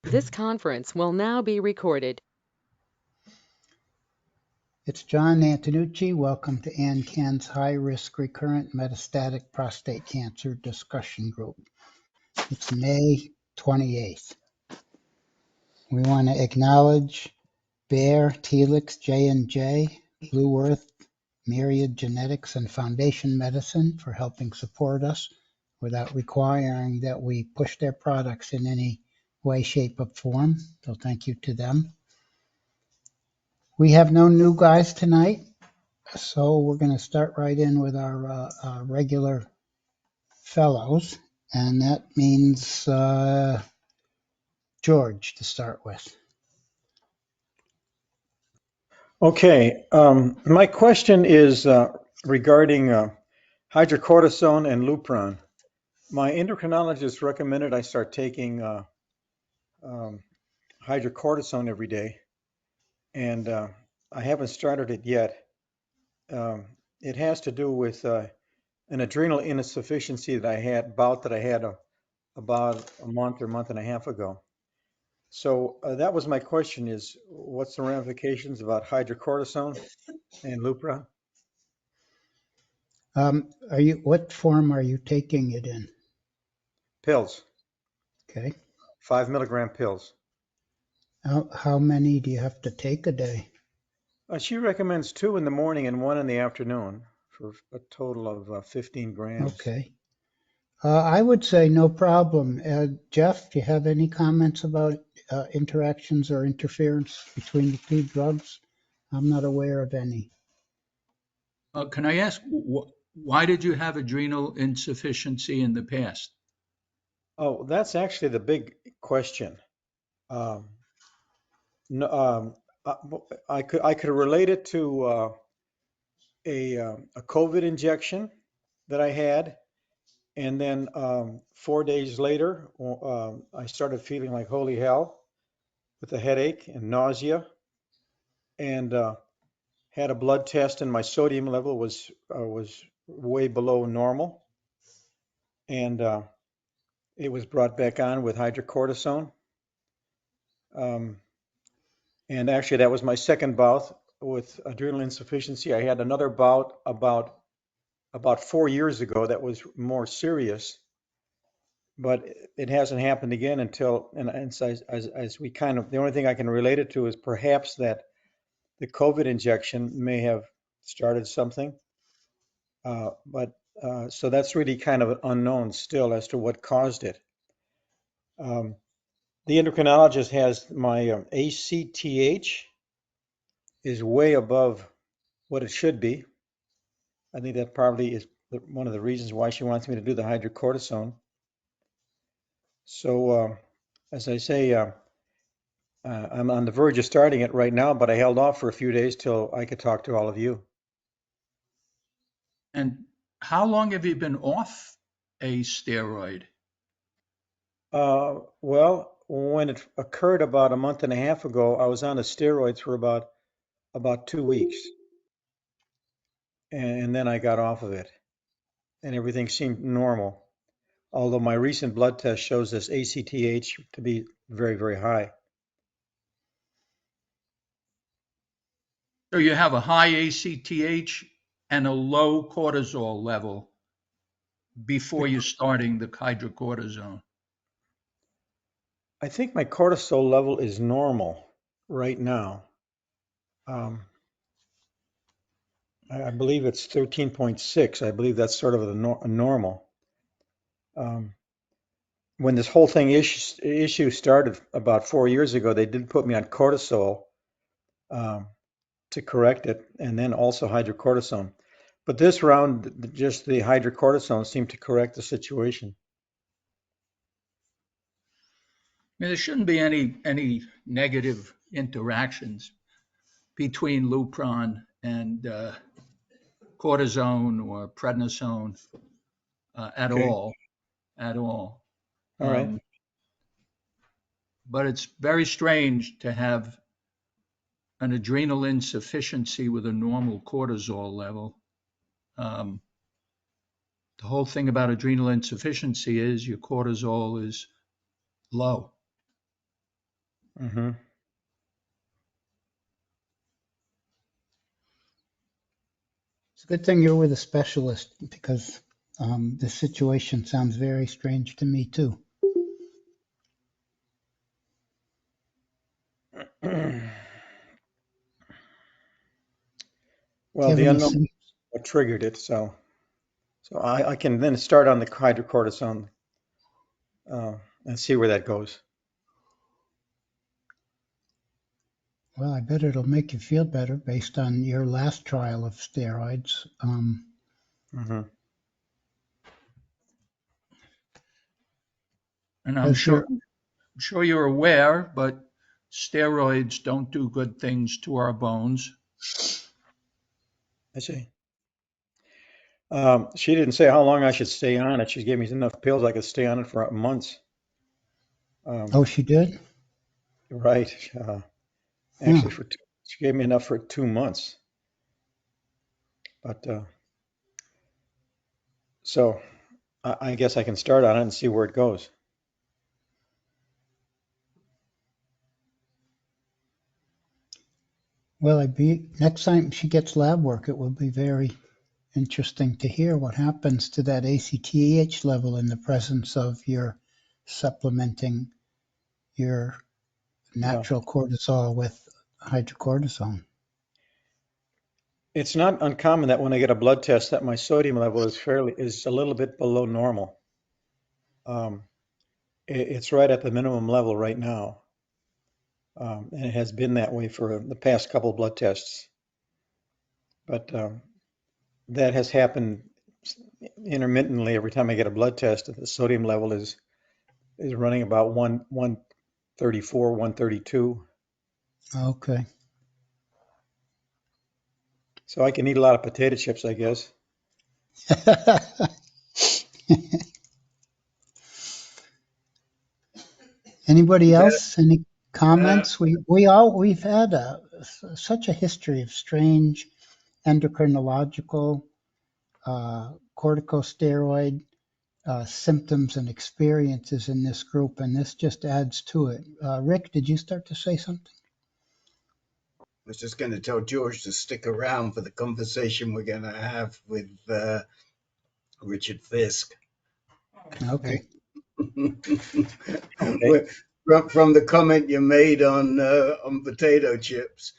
This conference will now be recorded. It's John Antonucci. Welcome to AnCan's High-Risk Recurrent Metastatic Prostate Cancer Discussion Group. It's May 28th. We want to acknowledge Bayer, Telix, J&J, Blue Earth, Myriad Genetics, and Foundation Medicine for helping support us without requiring that we push their products in any way, shape, or form. So thank you to them. We have no new guys tonight. So we're going to start right in with our regular fellows, and that means George to start with. Okay, my question is regarding hydrocortisone and Lupron. My endocrinologist recommended I start taking hydrocortisone every day, and I haven't started it yet. It has to do with an adrenal insufficiency that I had about a month or month and a half ago. So that was my question: is what's the ramifications about hydrocortisone and Lupron? What form are you taking it in? Pills, Okay. 5 milligram pills. How many do you have to take a day? She recommends 2 in the morning and 1 in the afternoon for a total of 15 grams. Okay. I would say no problem. Jeff, do you have any comments about interactions or interference between the two drugs? I'm not aware of any. Can I ask, why did you have adrenal insufficiency in the past? Oh, that's actually the big question. Um, no, I could relate it to a COVID injection that I had, and then 4 days later, I started feeling like holy hell with a headache and nausea, and had a blood test, and my sodium level was way below normal, and it was brought back on with hydrocortisone. Um, and actually, that was my second bout with adrenal insufficiency. I had another bout about 4 years ago that was more serious, but it hasn't happened again until, and so as we kind of, the only thing I can relate it to is perhaps that the COVID injection may have started something. But so that's really kind of unknown still as to what caused it. The endocrinologist has my ACTH is way above what it should be. I think that probably is one of the reasons why she wants me to do the hydrocortisone. So, as I say, I'm on the verge of starting it right now, but I held off for a few days till I could talk to all of you. And how long have you been off a steroid? Well, when it occurred about a month and a half ago, I was on the steroids for about 2 weeks, and then I got off of it, and everything seemed normal. Although my recent blood test shows this ACTH to be very, very high. So you have a high ACTH and a low cortisol level before you're starting the hydrocortisone. I think my cortisol level is normal right now. I believe it's 13.6. I believe that's sort of a normal. When this whole thing issue started about 4 years ago, they did put me on cortisol to correct it, and then also hydrocortisone. But this round, just the hydrocortisone seemed to correct the situation. I mean, there shouldn't be any negative interactions between Lupron and cortisone or prednisone at Okay. all, at all. All right. But it's very strange to have an adrenal insufficiency with a normal cortisol level. The whole thing about adrenal insufficiency is your cortisol is low. Mm-hmm. It's a good thing you're with a specialist because this situation sounds very strange to me too. Do Well, you have the any unknown what triggered it, so I can then start on the hydrocortisone and see where that goes. Well, I bet it'll make you feel better based on your last trial of steroids. Mm-hmm. And I'm Has your sure you're aware, but steroids don't do good things to our bones. I see. She didn't say how long I should stay on it. She gave me enough pills I could stay on it for months. Um, Oh, she did? right. Huh. Actually, she gave me enough for 2 months. But so I guess I can start on it and see where it goes. Well, next time she gets lab work, it will be very interesting to hear what happens to that ACTH level in the presence of your supplementing your Yeah. natural cortisol with hydrocortisone. It's not uncommon that when I get a blood test that my sodium level is a little bit below normal. Um, it's right at the minimum level right now, and it has been that way for the past couple of blood tests. But that has happened intermittently every time I get a blood test. The sodium level is running about 134, 132. Okay. So I can eat a lot of potato chips, I guess. Anybody Yeah, else? Any comments? We've had such a history of strange endocrinological, corticosteroid symptoms and experiences in this group, and this just adds to it. Rick, did you start to say something? I was just going to tell George to stick around for the conversation we're going to have with Richard Fisk. Okay. Okay. From the comment you made on potato chips.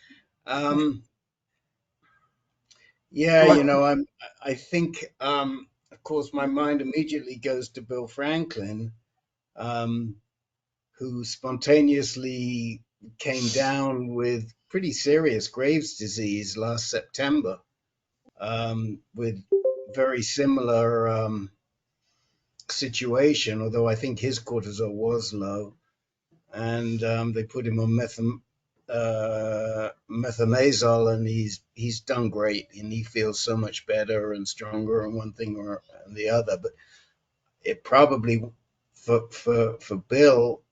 Yeah, Well, I think, of course, my mind immediately goes to Bill Franklin, um, who spontaneously came down with pretty serious Graves' disease last September, with very similar situation, although I think his cortisol was low. And they put him on methimazole, and he's done great, and he feels so much better and stronger, and one thing or and the other. But it probably for Bill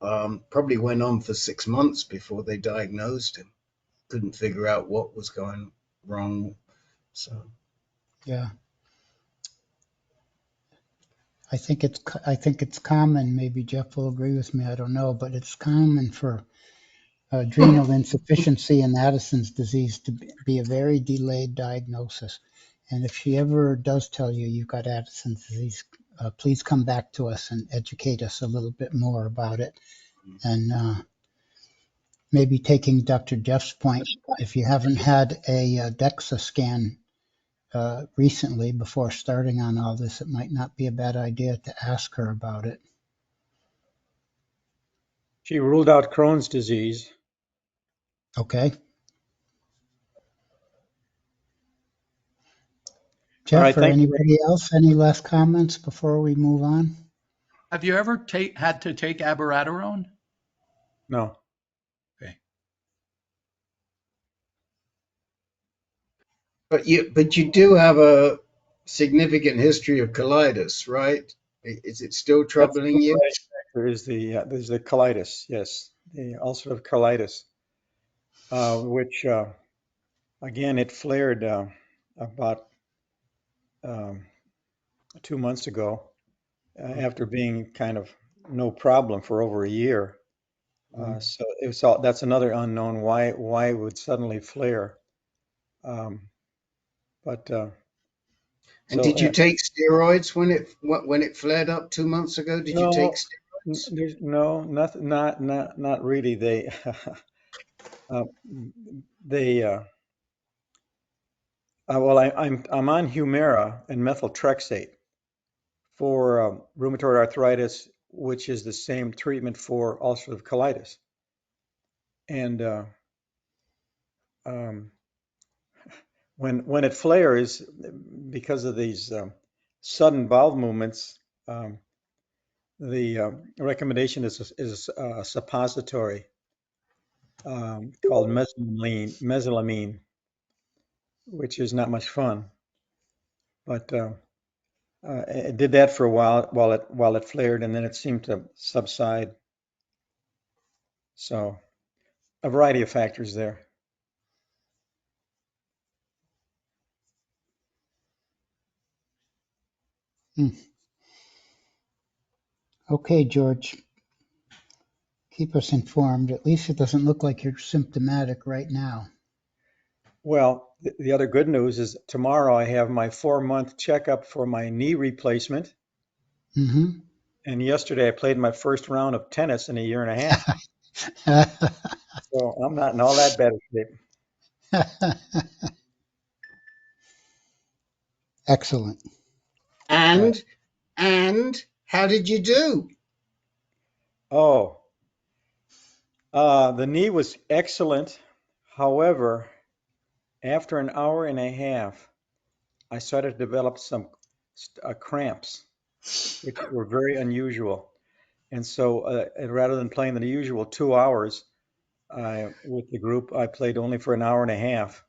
probably went on for 6 months before they diagnosed him. Couldn't figure out what was going wrong. So Yeah. I think it's common. Maybe Jeff will agree with me. I don't know, but it's common for adrenal insufficiency and Addison's disease to be a very delayed diagnosis. And if she ever does tell you you've got Addison's disease, please come back to us and educate us a little bit more about it. And maybe taking Dr. Jeff's point, if you haven't had a DEXA scan recently before starting on all this, it might not be a bad idea to ask her about it. she ruled out Crohn's disease. Okay. All Jeff right, or thank you. anybody else, any last comments before we move on? Have you ever had to take abiraterone? No, Okay. but you do have a significant history of colitis, right? Is it still that's troubling you? right. There's the colitis. Yes, the ulcerative colitis, which again it flared about um, 2 months ago after being kind of no problem for over a year. So it was all, that's another unknown why it would suddenly flare. Um, but And so did you take steroids when it flared up 2 months ago? Did you take no, steroids? there's no nothing, not really. They uh, they well, I'm on Humira and methotrexate for rheumatoid arthritis, which is the same treatment for ulcerative colitis. And um, when it flares, because of these sudden bowel movements, the recommendation is a suppository called mesalamine, which is not much fun. But it did that for a while it flared, and then it seemed to subside. So a variety of factors there. Hmm. Okay, George, keep us informed. At least it doesn't look like you're symptomatic right now. Well, the other good news is tomorrow I have my 4-month checkup for my knee replacement. Mm-hmm. And yesterday I played my first round of tennis in a year and a half. So I'm not in all that bad of shape. Excellent. Right. And how did you do? Oh, the knee was excellent. However, after an hour and a half, I started to develop some cramps, which were very unusual. And so rather than playing the usual 2 hours with the group, I played only for an hour and a half.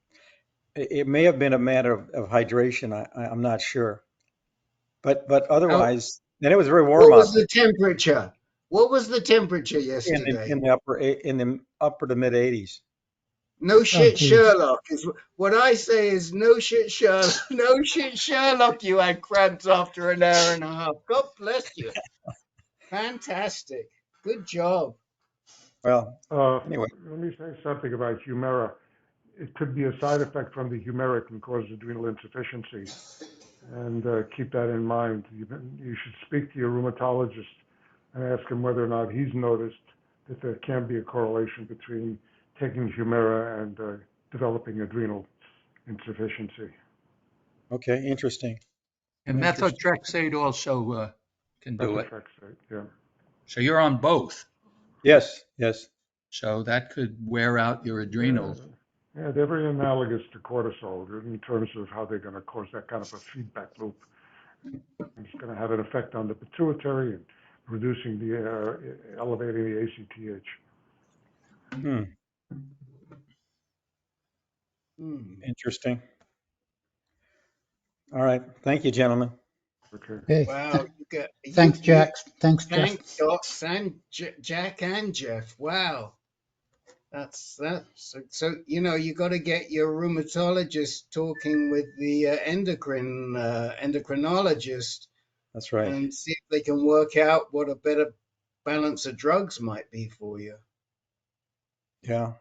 It may have been a matter of hydration. I'm not sure. But How, otherwise, and it was very warm what out was the temperature? What was the temperature there yesterday? in the upper to mid 80s. No Oh, shit, geez. Sherlock. Is what I say is no shit, Sherlock. No shit, Sherlock. You had cramps after an hour and a half. God bless you. Fantastic. Good job. Well, Uh, anyway, Let me say something about Humira. It could be a side effect from the Humira can cause adrenal insufficiency, and keep that in mind. You should speak to your rheumatologist and ask him whether or not he's noticed that there can be a correlation between taking Humira and developing adrenal insufficiency. okay, interesting. And Interesting. methotrexate also can do it. Methotrexate, yeah. So you're on both. Yes, yes. So that could wear out your Yeah, adrenals. yeah, they're very analogous to cortisol in terms of how they're going to cause that kind of a feedback loop. It's going to have an effect on the pituitary and reducing elevating the ACTH. Hmm, Hmm. interesting. All right. Thank you, gentlemen. Okay. Hey, Wow. You got thanks, you. Jack. Thanks, Jeff. Thank Doc and Jack and Jeff. Wow. That's that. So you got to get your rheumatologist talking with the endocrinologist That's right. and see if they can work out what a better balance of drugs might be for you. Yeah.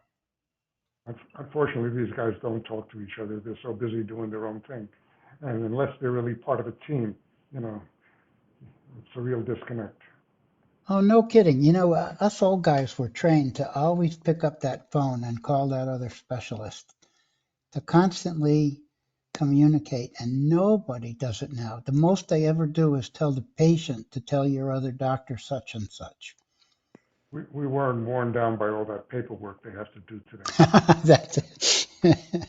Unfortunately, these guys don't talk to each other. They're so busy doing their own thing. And unless they're really part of a team, you know, it's a real disconnect. Oh, no kidding. Us old guys were trained to always pick up that phone and call that other specialist, to constantly communicate, and nobody does it now. The most they ever do is tell the patient to tell your other doctor such and such. We weren't worn down by all that paperwork they have to do today. That's it.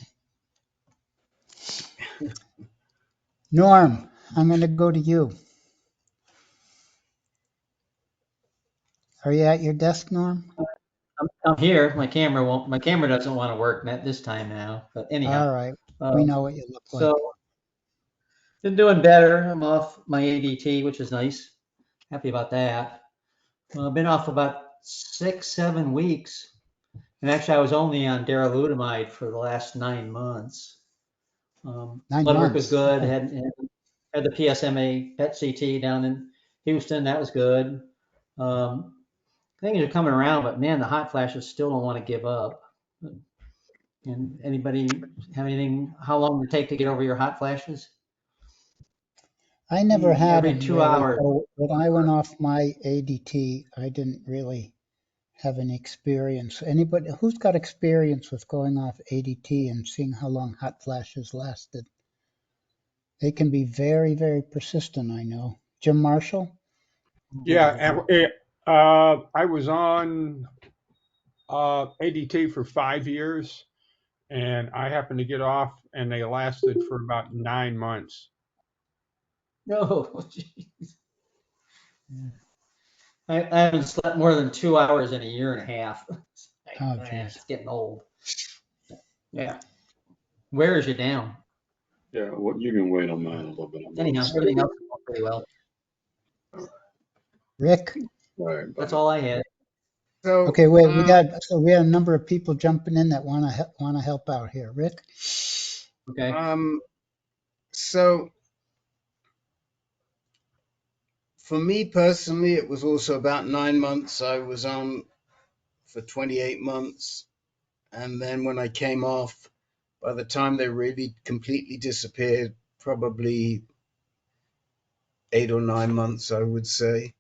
Norm, I'm going to go to you. Are you at your desk, Norm? I'm here. My camera doesn't want to work at this time now. But anyhow, All right. We um, know what you look like. so been doing better. I'm off my ADT, which is nice. Happy about that. I've been off about 6, 7 weeks, and actually I was only on darolutamide for the last 9 months. 9 Blood work was months. good. Oh, Had the PSMA PET CT down in Houston. That was good. Um, things are coming around, but man, the hot flashes still don't want to give up. And anybody have anything, how long does it take to get over your hot flashes? I never had Every them 2 really. hours. So when I went off my ADT, I didn't really have any experience. Anybody who's got experience with going off ADT and seeing how long hot flashes lasted? They can be very, very persistent, I know. Jim Marshall? Yeah, I was on ADT for 5 years, and I happened to get off, and they lasted for about 9 months. No, jeez. I haven't slept more than 2 hours in a year and a half. Oh, geez. It's getting old. Yeah. Wears you down. Yeah, well, you can wait on mine a little bit. I'm Anyhow, going everything else is going pretty well. Rick? all right, That's bye. all I had. So, Okay, wait, we got a number of people jumping in that want to help out here. Rick? Okay. so for me personally, it was also about 9 months. I was on for 28 months. And then when I came off, by the time they really completely disappeared, probably 8 or 9 months, I would say,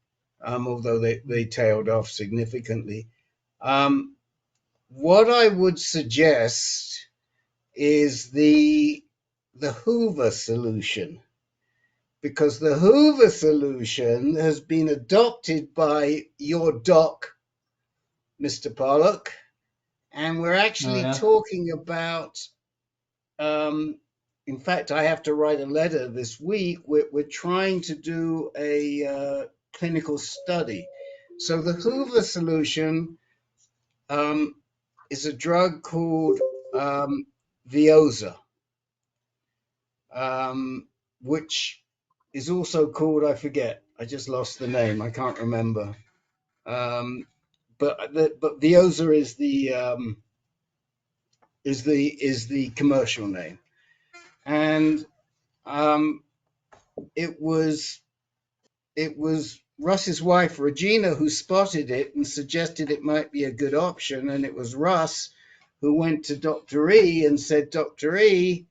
although they tailed off significantly. What I would suggest is the Hoover solution, because the Hoover solution has been adopted by your doc, Mr. Pollock, and we're actually talking about, in fact, I have to write a letter this week. We're trying to do a clinical study. So the Hoover solution is a drug called Veozah, which is also called, I forget, I just lost the name, I can't remember. But Veozah is the commercial name, and it was Russ's wife Regina who spotted it and suggested it might be a good option, and it was Russ who went to Dr. E and said, Dr. E,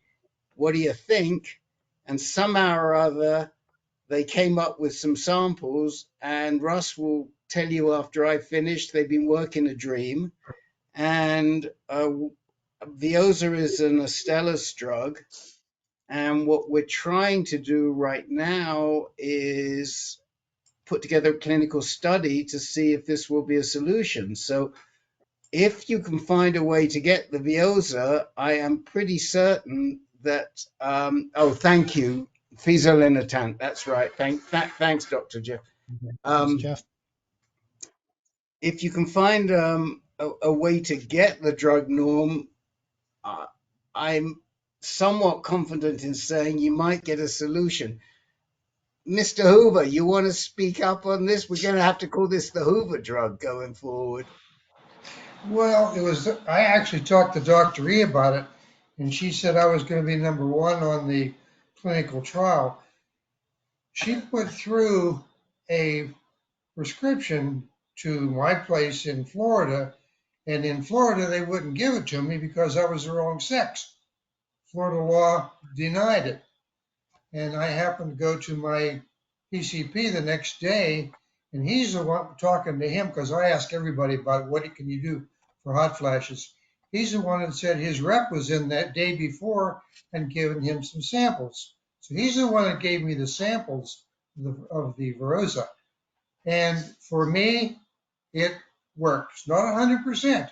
what do you think? And somehow or other they came up with some samples, and Russ will tell you after I finished, they've been working a dream. And Veozah is an Astellas drug. And what we're trying to do right now is put together a clinical study to see if this will be a solution. So if you can find a way to get the Veozah, I am pretty certain that, thank you, Fezolinetant, that's right. Thanks, Dr. Jeff. Jeff? If you can find a way to get the drug, Norm, I'm somewhat confident in saying you might get a solution. Mr. Hoover, you want to speak up on this? We're going to have to call this the Hoover drug going forward. Well, I actually talked to Dr. E about it, and she said I was going to be number one on the clinical trial. She put through a prescription to my place in Florida, and in Florida they wouldn't give it to me because I was the wrong sex. Florida law denied it. And I happened to go to my PCP the next day, and he's the one talking to him because I ask everybody about what can you do for hot flashes. He's the one that said his rep was in that day before and given him some samples. So he's the one that gave me the samples of the Veozah. And for me, it works. Not 100%,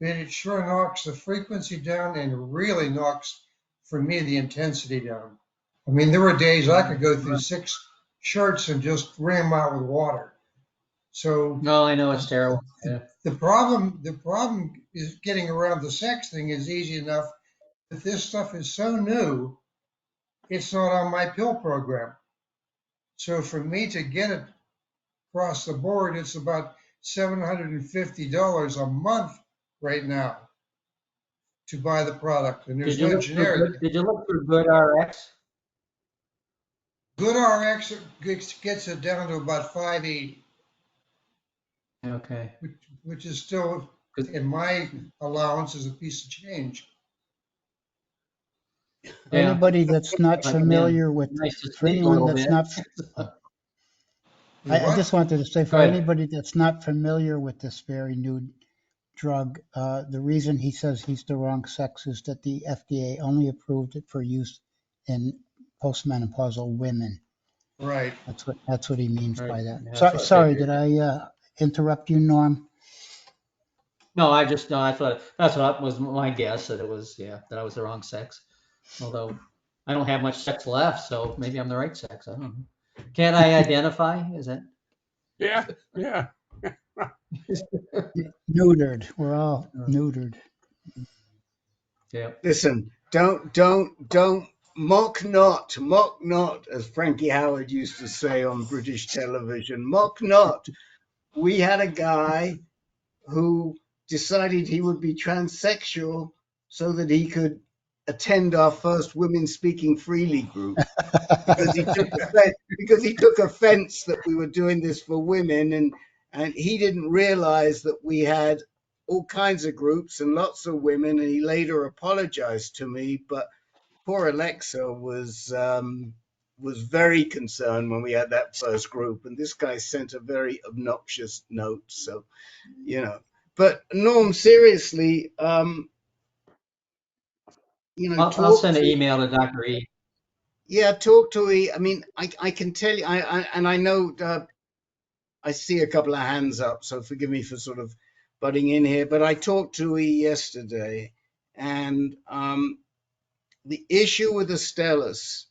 but it sure knocks the frequency down and really knocks, for me, the intensity down. I mean, there were days I could go through 6 shirts and just wring them out with water. So No, I know it's terrible. Yeah. the problem is getting around the sex thing is easy enough. But this stuff is so new, it's not on my pill program. So for me to get it across the board, it's about $750 a month right now to buy the product. And there's no generic. Did you look for Good RX? Good RX gets it down to about $580. Okay. which is still, in my allowance, is a piece of change. For Yeah. anybody that's not But again, familiar with, nice to for sleep a anyone little that's bit. not, You I just what? wanted to say, Go for ahead. anybody that's not familiar with this very new drug, the reason he says he's the wrong sex is that the FDA only approved it for use in postmenopausal women. Right. That's what he means Right. by that. Yeah, that's Sorry, what I sorry, figured. did I interrupt you, Norm? No, I just no. That's what was my guess, that it was, yeah, that I was the wrong sex. Although I don't have much sex left, so maybe I'm the right sex. I don't know. Can I identify? Is that? Yeah, yeah. Neutered. We're all neutered. Yeah. Listen, don't mock not, as Frankie Howard used to say on British television. Mock not. We had a guy who decided he would be transsexual so that he could attend our first women speaking freely group, because he took offense that we were doing this for women, and he didn't realize that we had all kinds of groups and lots of women, and he later apologized to me. But poor Alexa was very concerned when we had that first group, and this guy sent a very obnoxious note. So, you know, but Norm, seriously, I'll talk send an to, email to Dr. E. yeah, talk to E. I mean, I can tell you, and I know, I see a couple of hands up, so forgive me for sort of butting in here, but I talked to E yesterday, and the issue with Astellas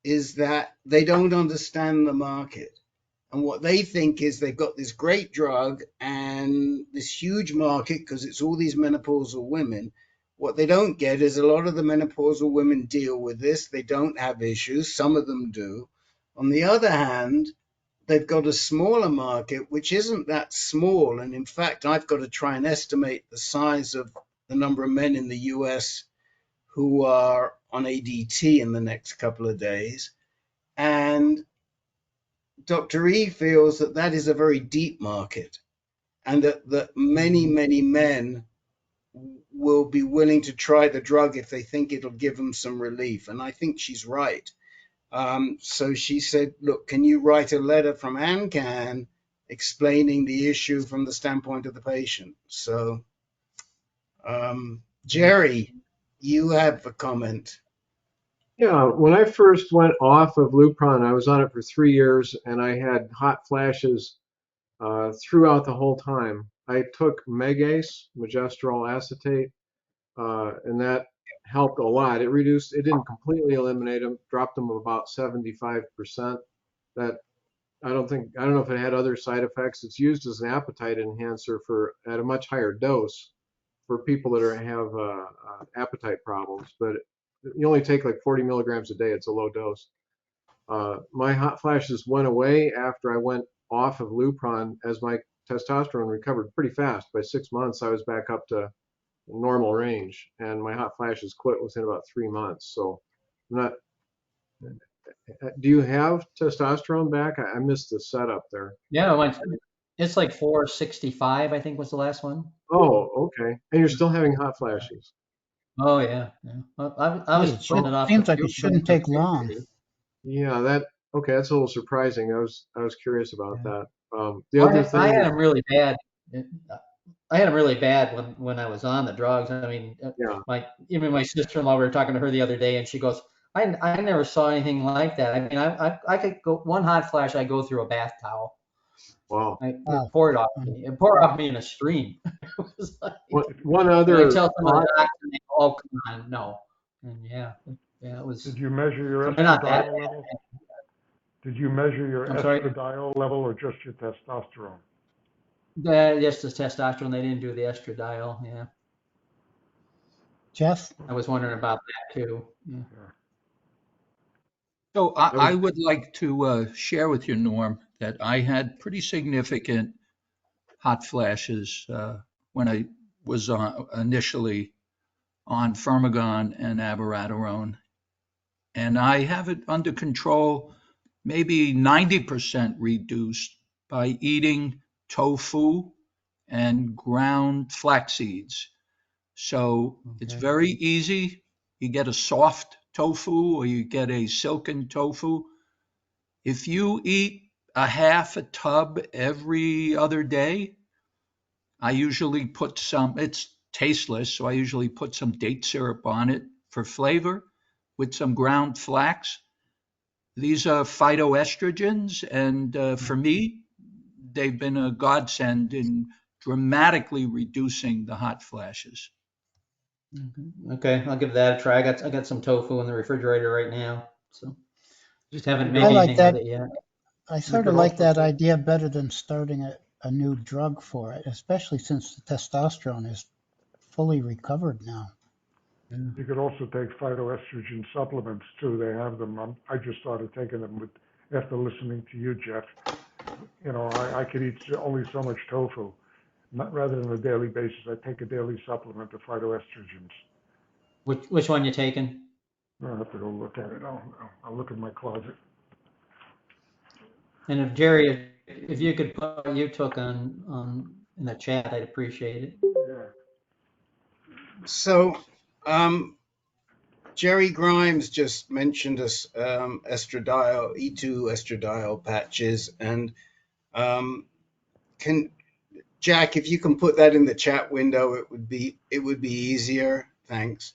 is that they don't understand the market. And what they think is they've got this great drug and this huge market because it's all these menopausal women. What they don't get is a lot of the menopausal women deal with this. They don't have issues. Some of them do. On the other hand, they've got a smaller market, which isn't that small. And in fact, I've got to try and estimate the size of the number of men in the US who are on ADT in the next couple of days. And Dr. E feels that that is a very deep market, and that many, many men will be willing to try the drug if they think it'll give them some relief. And I think she's right. So she said, look, can you write a letter from AnCan explaining the issue from the standpoint of the patient? So, Jerry, you have a comment. Yeah, when I first went off of Lupron, I was on it for 3 years, and I had hot flashes throughout the whole time. I took Megace, Megestrol acetate, and that helped a lot. It didn't completely eliminate them, dropped them about 75%. That I don't know if it had other side effects. It's used as an appetite enhancer at a much higher dose for people that have appetite problems, but you only take like 40 milligrams a day. It's a low dose. My hot flashes went away after I went off of Lupron, as my testosterone recovered pretty fast. By 6 months, I was back up to normal range, and my hot flashes quit within about 3 months. So, I'm not. Do you have testosterone back? I missed the setup there. Yeah, it's like 465, I think was the last one. Oh, okay. And you're still having hot flashes. Oh yeah, yeah. I was It putting it off seems like it for shouldn't take long. puberty. Yeah, okay. That's a little surprising. I was curious about Yeah. that. The other I thing had is, them really bad. I had them really bad when I was on the drugs. I mean, yeah, even my sister-in-law, we were talking to her the other day, and she goes, I never saw anything like that. I mean, I could go one hot flash, I go through a bath towel. wow. Wow. Poured off me. It poured off me in a stream. It was like, One and I other tell some of thought, the doctors, and they go, oh, come on, no. And yeah, it was. Did you measure your So they're not that estradiol level? Did you measure your I'm sorry. estradiol level or just your testosterone? Just the testosterone. They didn't do the estradiol. Yeah, Jeff? I was wondering about that too. Yeah. Yeah. So I was, I would like to share with you, Norm, that I had pretty significant hot flashes when I was initially on Firmagon and abiraterone, and I have it under control, maybe 90% reduced by eating tofu, and ground flax seeds. So it's Okay. very easy. You get a soft tofu or you get a silken tofu. If you eat a half a tub every other day, I usually put some, it's tasteless, so I usually put some date syrup on it for flavor with some ground flax. These are phytoestrogens, and for me, they've been a godsend in dramatically reducing the hot flashes. Okay, I'll give that a try. I got some tofu in the refrigerator right now, so just haven't made I like anything with that. it yet. I You sort could of like also that take, idea better than starting a new drug for it, especially since the testosterone is fully recovered now. you could also take phytoestrogen supplements too. They have them. I just started taking them after listening to you, Jeff. You know, I could eat only so much tofu. Not rather than a daily basis, I take a daily supplement of phytoestrogens. Which one you taking? I'll have to go look at it. I'll look in my closet. And if Jerry, if you could put what you took on in the chat, I'd appreciate it. Yeah. So, Jerry Grimes just mentioned us estradiol, E2 estradiol patches, and can Jack, if you can put that in the chat window, it would be easier. Thanks.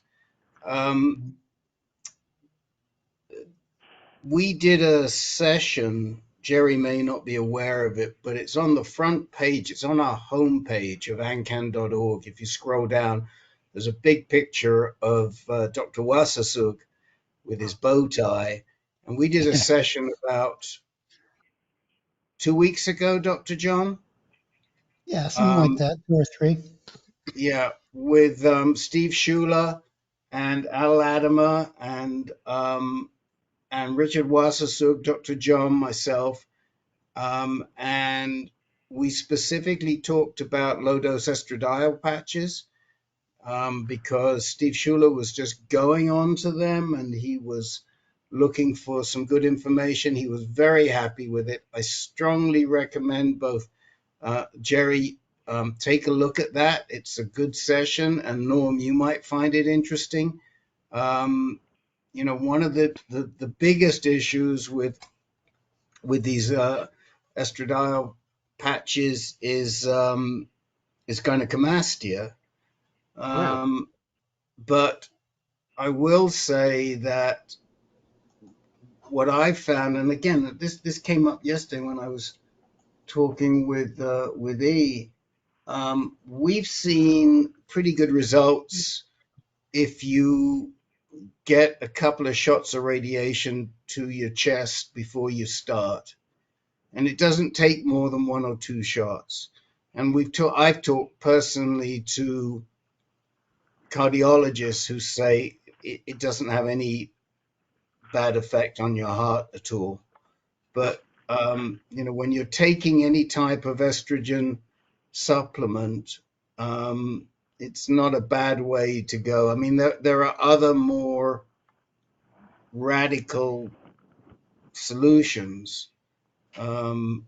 We did a session. Jerry may not be aware of it, but it's on the front page. It's on our homepage of AnCan.org. If you scroll down, there's a big picture of Dr. Wassersug with his bow tie. And we did a session about 2 weeks ago, Dr. John. Yeah, something like that, 2 or 3. Yeah, with Steve Schuler and Al Latimer and Richard Wassersug, Dr. John, myself, and we specifically talked about low-dose estradiol patches because Steve Schuler was just going on to them and he was looking for some good information. He was very happy with it. I strongly recommend both Jerry take a look at that. It's a good session, and Norm, you might find it interesting. You know, one of the biggest issues with these estradiol patches is gynecomastia. But I will say that what I found, and again, this came up yesterday when I was talking with E. We've seen pretty good results if you get a couple of shots of radiation to your chest before you start. And it doesn't take more than 1 or 2 shots. And I've talked personally to cardiologists who say it doesn't have any bad effect on your heart at all. But you know, when you're taking any type of estrogen supplement, it's not a bad way to go. I mean, there are other more radical solutions. But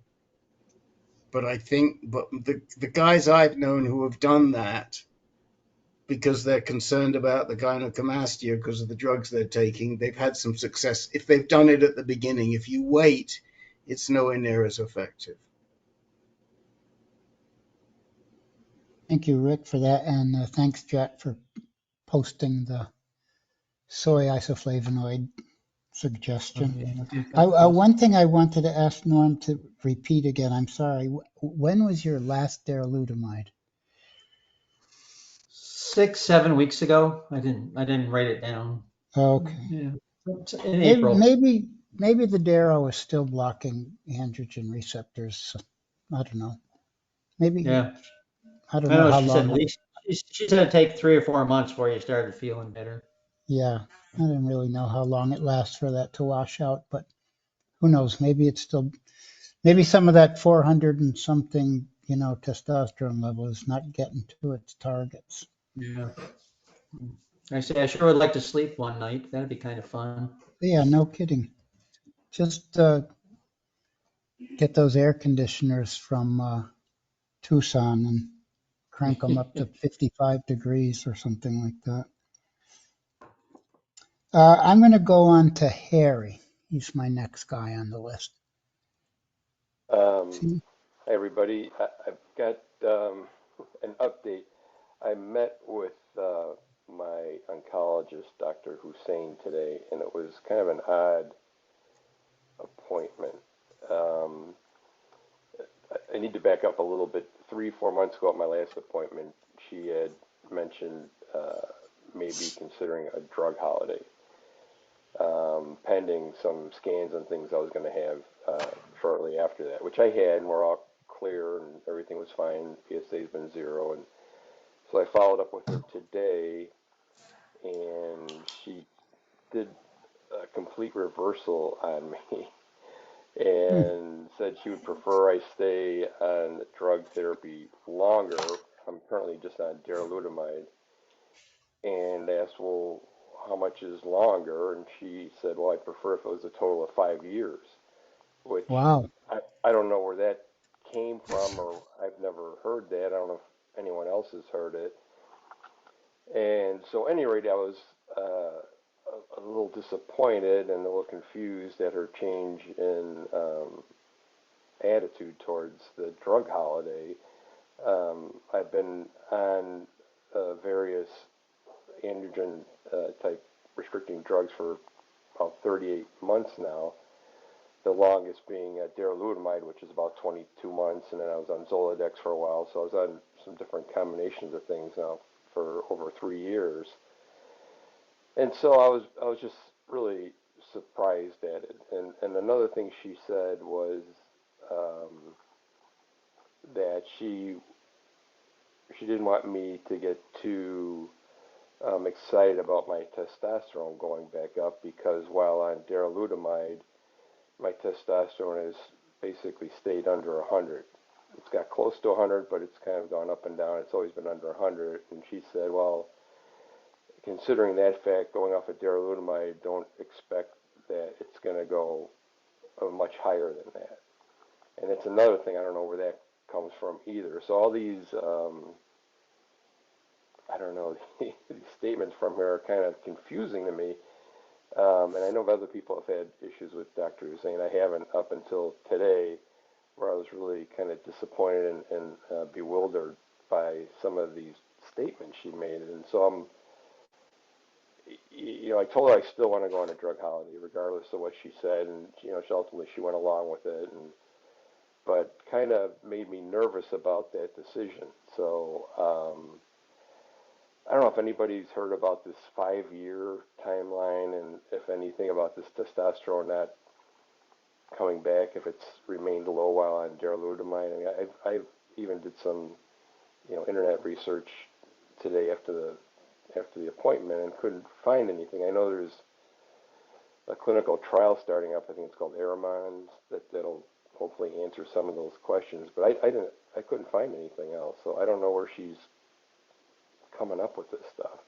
I think, the guys I've known who have done that because they're concerned about the gynecomastia because of the drugs they're taking, they've had some success. If they've done it at the beginning, if you wait, it's nowhere near as effective. Thank you, Rick, for that. And thanks, Jack, for posting the soy isoflavonoid suggestion. One thing I wanted to ask Norm to repeat again, I'm sorry. When was your last darolutamide? 6, 7 weeks ago. I didn't write it down. Okay. Yeah. In April. Maybe the Darrow is still blocking androgen receptors. So, I don't know. Maybe. Yeah. I don't know how She said long. at least she said it'd take 3 or 4 months before you started feeling better. Yeah, I didn't really know how long it lasts for that to wash out, but who knows? Maybe it's still. Maybe some of that 400 and something, testosterone level is not getting to its targets. Yeah. I say I sure would like to sleep one night. That'd be kind of fun. Yeah, no kidding. Just get those air conditioners from Tucson and crank them up to 55 degrees or something like that. I'm going to go on to Harry. He's my next guy on the list. See? Hi, everybody. I've got an update. I met with my oncologist, Dr. Hussein, today, and it was kind of an odd appointment. I need to back up a little bit. 3-4 months ago at my last appointment, she had mentioned maybe considering a drug holiday, pending some scans and things I was going to have shortly after that, which I had, and we're all clear and everything was fine. PSA's been 0, and so I followed up with her today, and she did a complete reversal on me and said she would prefer I stay on drug therapy longer. I'm currently just on darolutamide, and asked, well, how much is longer? And she said, well, I'd prefer if it was a total of 5 years, which Wow. I don't know where that came from, or I've never heard that. I don't know if anyone else has heard it. And so, at any rate, I was a little disappointed and a little confused at her change in attitude towards the drug holiday. I've been on various androgen type restricting drugs for about 38 months now. The longest being darolutamide, which is about 22 months, and then I was on Zoladex for a while. So I was on some different combinations of things now for over 3 years. And so I was just really surprised at it. And another thing she said was that she didn't want me to get too excited about my testosterone going back up, because while on darolutamide, my testosterone has basically stayed under 100. It's got close to 100, but it's kind of gone up and down. It's always been under 100. And she said, well, considering that fact, going off of darolutamide, don't expect that it's going to go much higher than that. And it's another thing, I don't know where that comes from either. So all these, I don't know, these statements from her are kind of confusing to me. And I know other people have had issues with Dr. Hussein. I haven't up until today, where I was really kind of disappointed and bewildered by some of these statements she made. And so I told her I still want to go on a drug holiday, regardless of what she said. And, ultimately she went along with it, but kind of made me nervous about that decision. So, I don't know if anybody's heard about this 5-year timeline, and if anything about this testosterone not coming back, if it's remained low while on darolutamide. I mean, I even did some, internet research today after the appointment and couldn't find anything. I know there's a clinical trial starting up. I think it's called Aramons that'll hopefully answer some of those questions. But I couldn't find anything else. So I don't know where she's coming up with this stuff.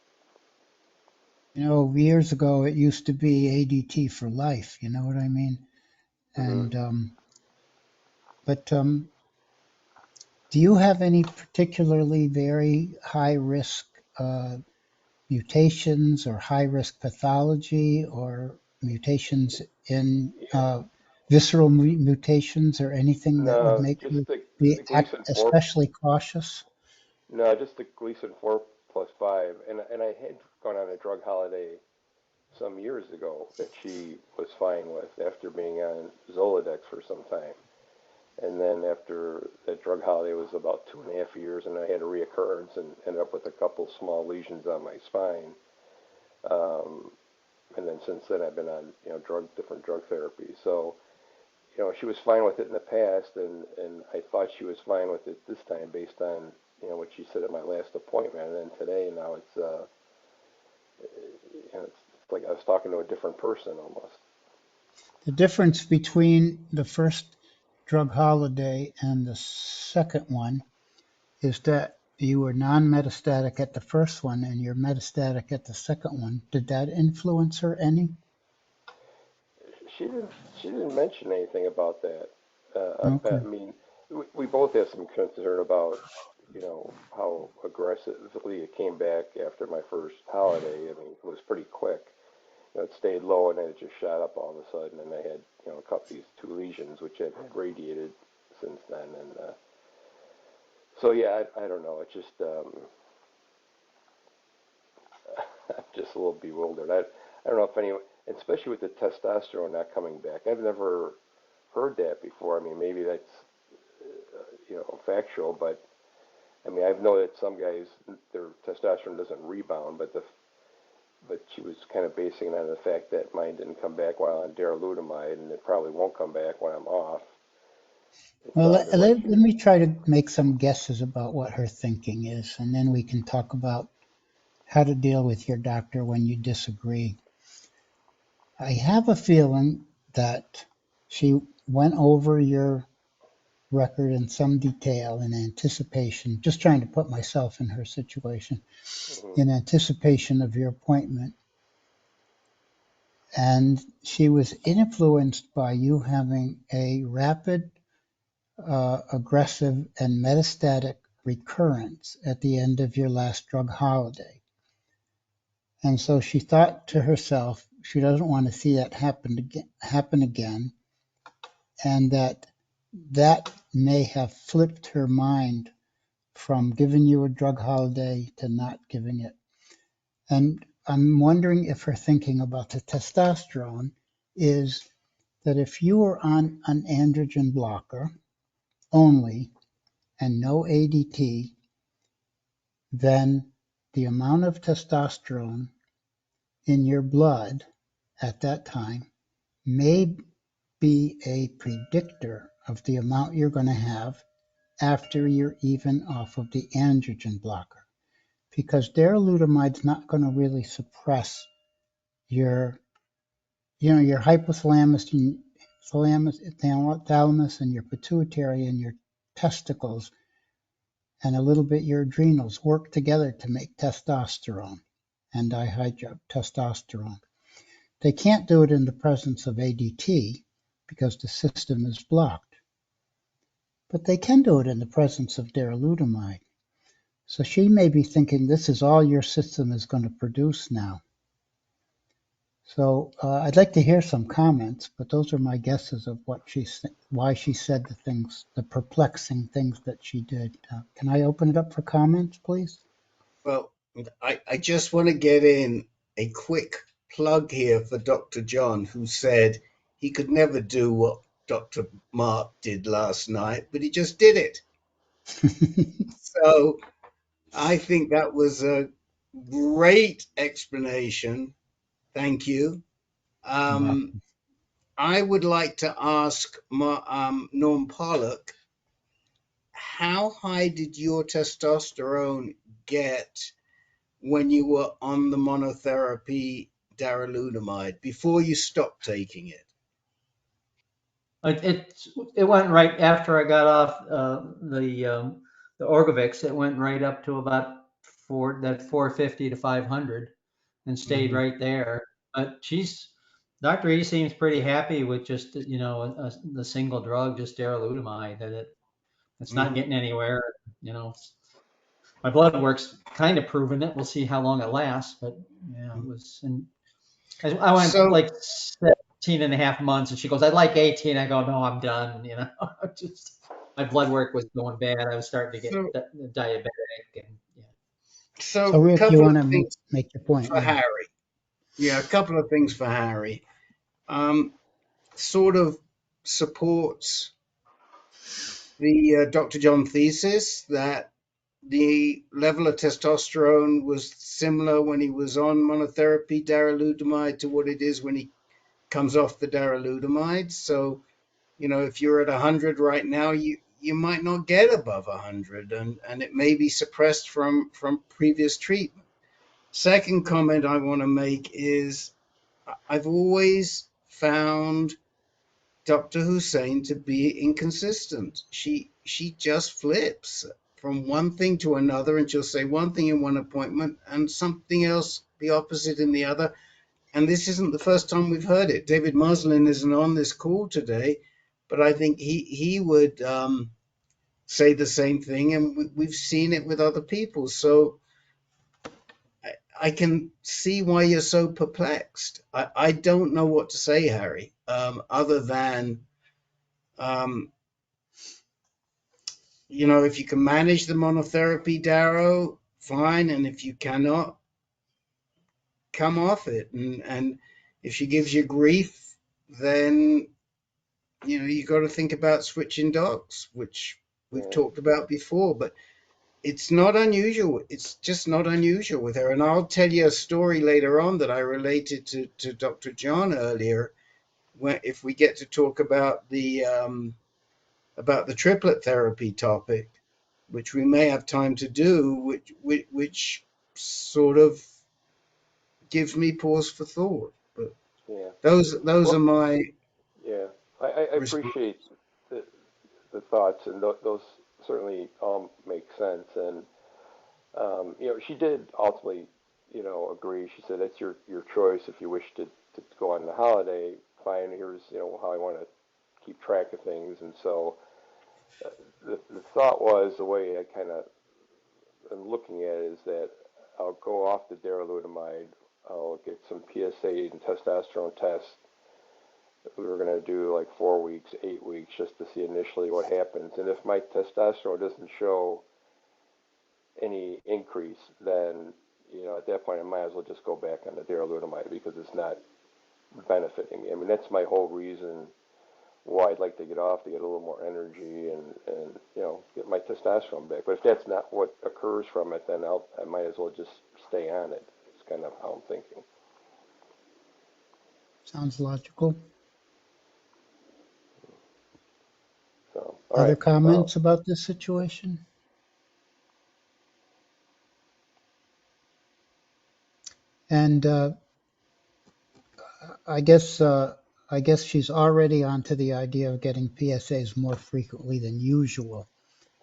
Years ago it used to be ADT for life. You know what I mean? Mm-hmm. And but do you have any particularly very high risk mutations or high risk pathology or mutations in visceral mutations or anything that would No, make just you the be Gleason 4. especially cautious? No, just the Gleason 4+5. And I had gone on a drug holiday some years ago that she was fine with after being on Zoladex for some time. And then after that drug holiday was about 2.5 years, and I had a reoccurrence and ended up with a couple small lesions on my spine. And then since then I've been on, different drug therapy. So, she was fine with it in the past, and I thought she was fine with it this time based on, what she said at my last appointment. And then today, now it's like I was talking to a different person almost. The difference between the first drug holiday and the second one is that you were non-metastatic at the first one and you're metastatic at the second one. Did that influence her any? She didn't mention anything about that. I Okay. mean, we both have some concern about, how aggressively it came back after my first holiday. I mean, it was pretty quick. It stayed low and then it just shot up all of a sudden. And I had, these 2 lesions, which have had radiated since then. And so, yeah, I don't know. It's just, I'm just a little bewildered. I don't know if anyone, especially with the testosterone not coming back. I've never heard that before. I mean, maybe that's, factual, but I mean, I've known that some guys, their testosterone doesn't rebound, but she was kind of basing it on the fact that mine didn't come back while on darolutamide, and it probably won't come back when I'm off. Well, let me try to make some guesses about what her thinking is, and then we can talk about how to deal with your doctor when you disagree. I have a feeling that she went over your record in some detail in anticipation, just trying to put myself in her situation, in anticipation of your appointment. And she was influenced by you having a rapid, aggressive, and metastatic recurrence at the end of your last drug holiday. And so she thought to herself, she doesn't want to see that happen again, and that may have flipped her mind from giving you a drug holiday to not giving it. And I'm wondering if her thinking about the testosterone is that if you were on an androgen blocker only and no ADT, then the amount of testosterone in your blood at that time may be a predictor of the amount you're going to have after you're even off of the androgen blocker, because darolutamide's not going to really suppress your hypothalamus and thalamus and your pituitary and your testicles and a little bit your adrenals work together to make testosterone and dihydrotestosterone. They can't do it in the presence of ADT because the system is blocked, but they can do it in the presence of darolutamide. So she may be thinking this is all your system is going to produce now. So I'd like to hear some comments, but those are my guesses of why she said the perplexing things that she did. Can I open it up for comments, please? Well, I just want to get in a quick plug here for Dr. John, who said he could never do what Dr. Mark did last night, but he just did it. So I think that was a great explanation. Thank you. I would like to ask Norm Pollock, how high did your testosterone get when you were on the monotherapy darolutamide before you stopped taking it? It went right after I got off the Orgovix. It went right up to about 450 to 500, and stayed right there. But Dr. E seems pretty happy with just the single drug, just darolutamide. That it's not getting anywhere. My blood work's kind of proven it. We'll see how long it lasts. But yeah, it was. And I went like 17 and a half months, and she goes, "I'd like 18." I go, "No, I'm done." Just my blood work was going bad. I was starting to get diabetic, and yeah. So Rick, you want to make your point for Harry? Yeah, a couple of things for Harry. Sort of supports the Dr. John thesis that the level of testosterone was similar when he was on monotherapy darolutamide to what it is when he comes off the darolutamide. So, if you're at 100 right now, you might not get above 100, and it may be suppressed from previous treatment. Second comment I want to make is I've always found Dr. Hussein to be inconsistent. She just flips from one thing to another, and she'll say one thing in one appointment and something else the opposite in the other. And this isn't the first time we've heard it. David Muslin isn't on this call today, but I think he would say the same thing, and we've seen it with other people. So I can see why you're so perplexed. I don't know what to say, Harry, other than, if you can manage the monotherapy, Darrow, fine. And if you cannot, come off it. And if she gives you grief, then, you got to think about switching dogs, which we've talked about before. But it's not unusual. It's just not unusual with her. And I'll tell you a story later on that I related to Dr. John earlier, if we get to talk about the triplet therapy topic, which we may have time to do, which sort of gives me pause for thought. But Yeah. those Well, are my yeah. I appreciate the thoughts, and those certainly all make sense. And she did ultimately, agree. She said, "That's your choice. If you wish to go on the holiday, fine. Here's how I want to keep track of things." And so the thought was, the way I kind of am looking at it, is that I'll go off the darolutamide. I'll get some PSA and testosterone tests. We were going to do like 4 weeks, 8 weeks, just to see initially what happens. And if my testosterone doesn't show any increase, then at that point I might as well just go back on the darolutamide, because it's not benefiting me. I mean, that's my whole reason why I'd like to get off, to get a little more energy and get my testosterone back. But if that's not what occurs from it, then I might as well just stay on it. It's kind of how I'm thinking. Sounds logical. So, Other comments about this situation? And I guess she's already onto the idea of getting PSAs more frequently than usual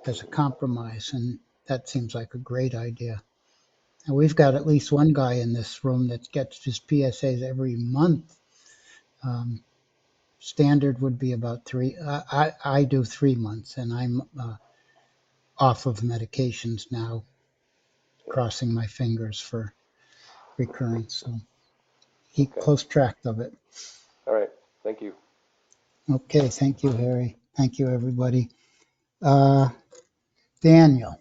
as a compromise, and that seems like a great idea. And we've got at least one guy in this room that gets his PSAs every month. Standard would be about 3. I do 3 months, and I'm off of medications now, crossing my fingers for recurrence. So keep close track of it. All right. Thank you. Okay. Thank you, Harry. Thank you, everybody. Daniel.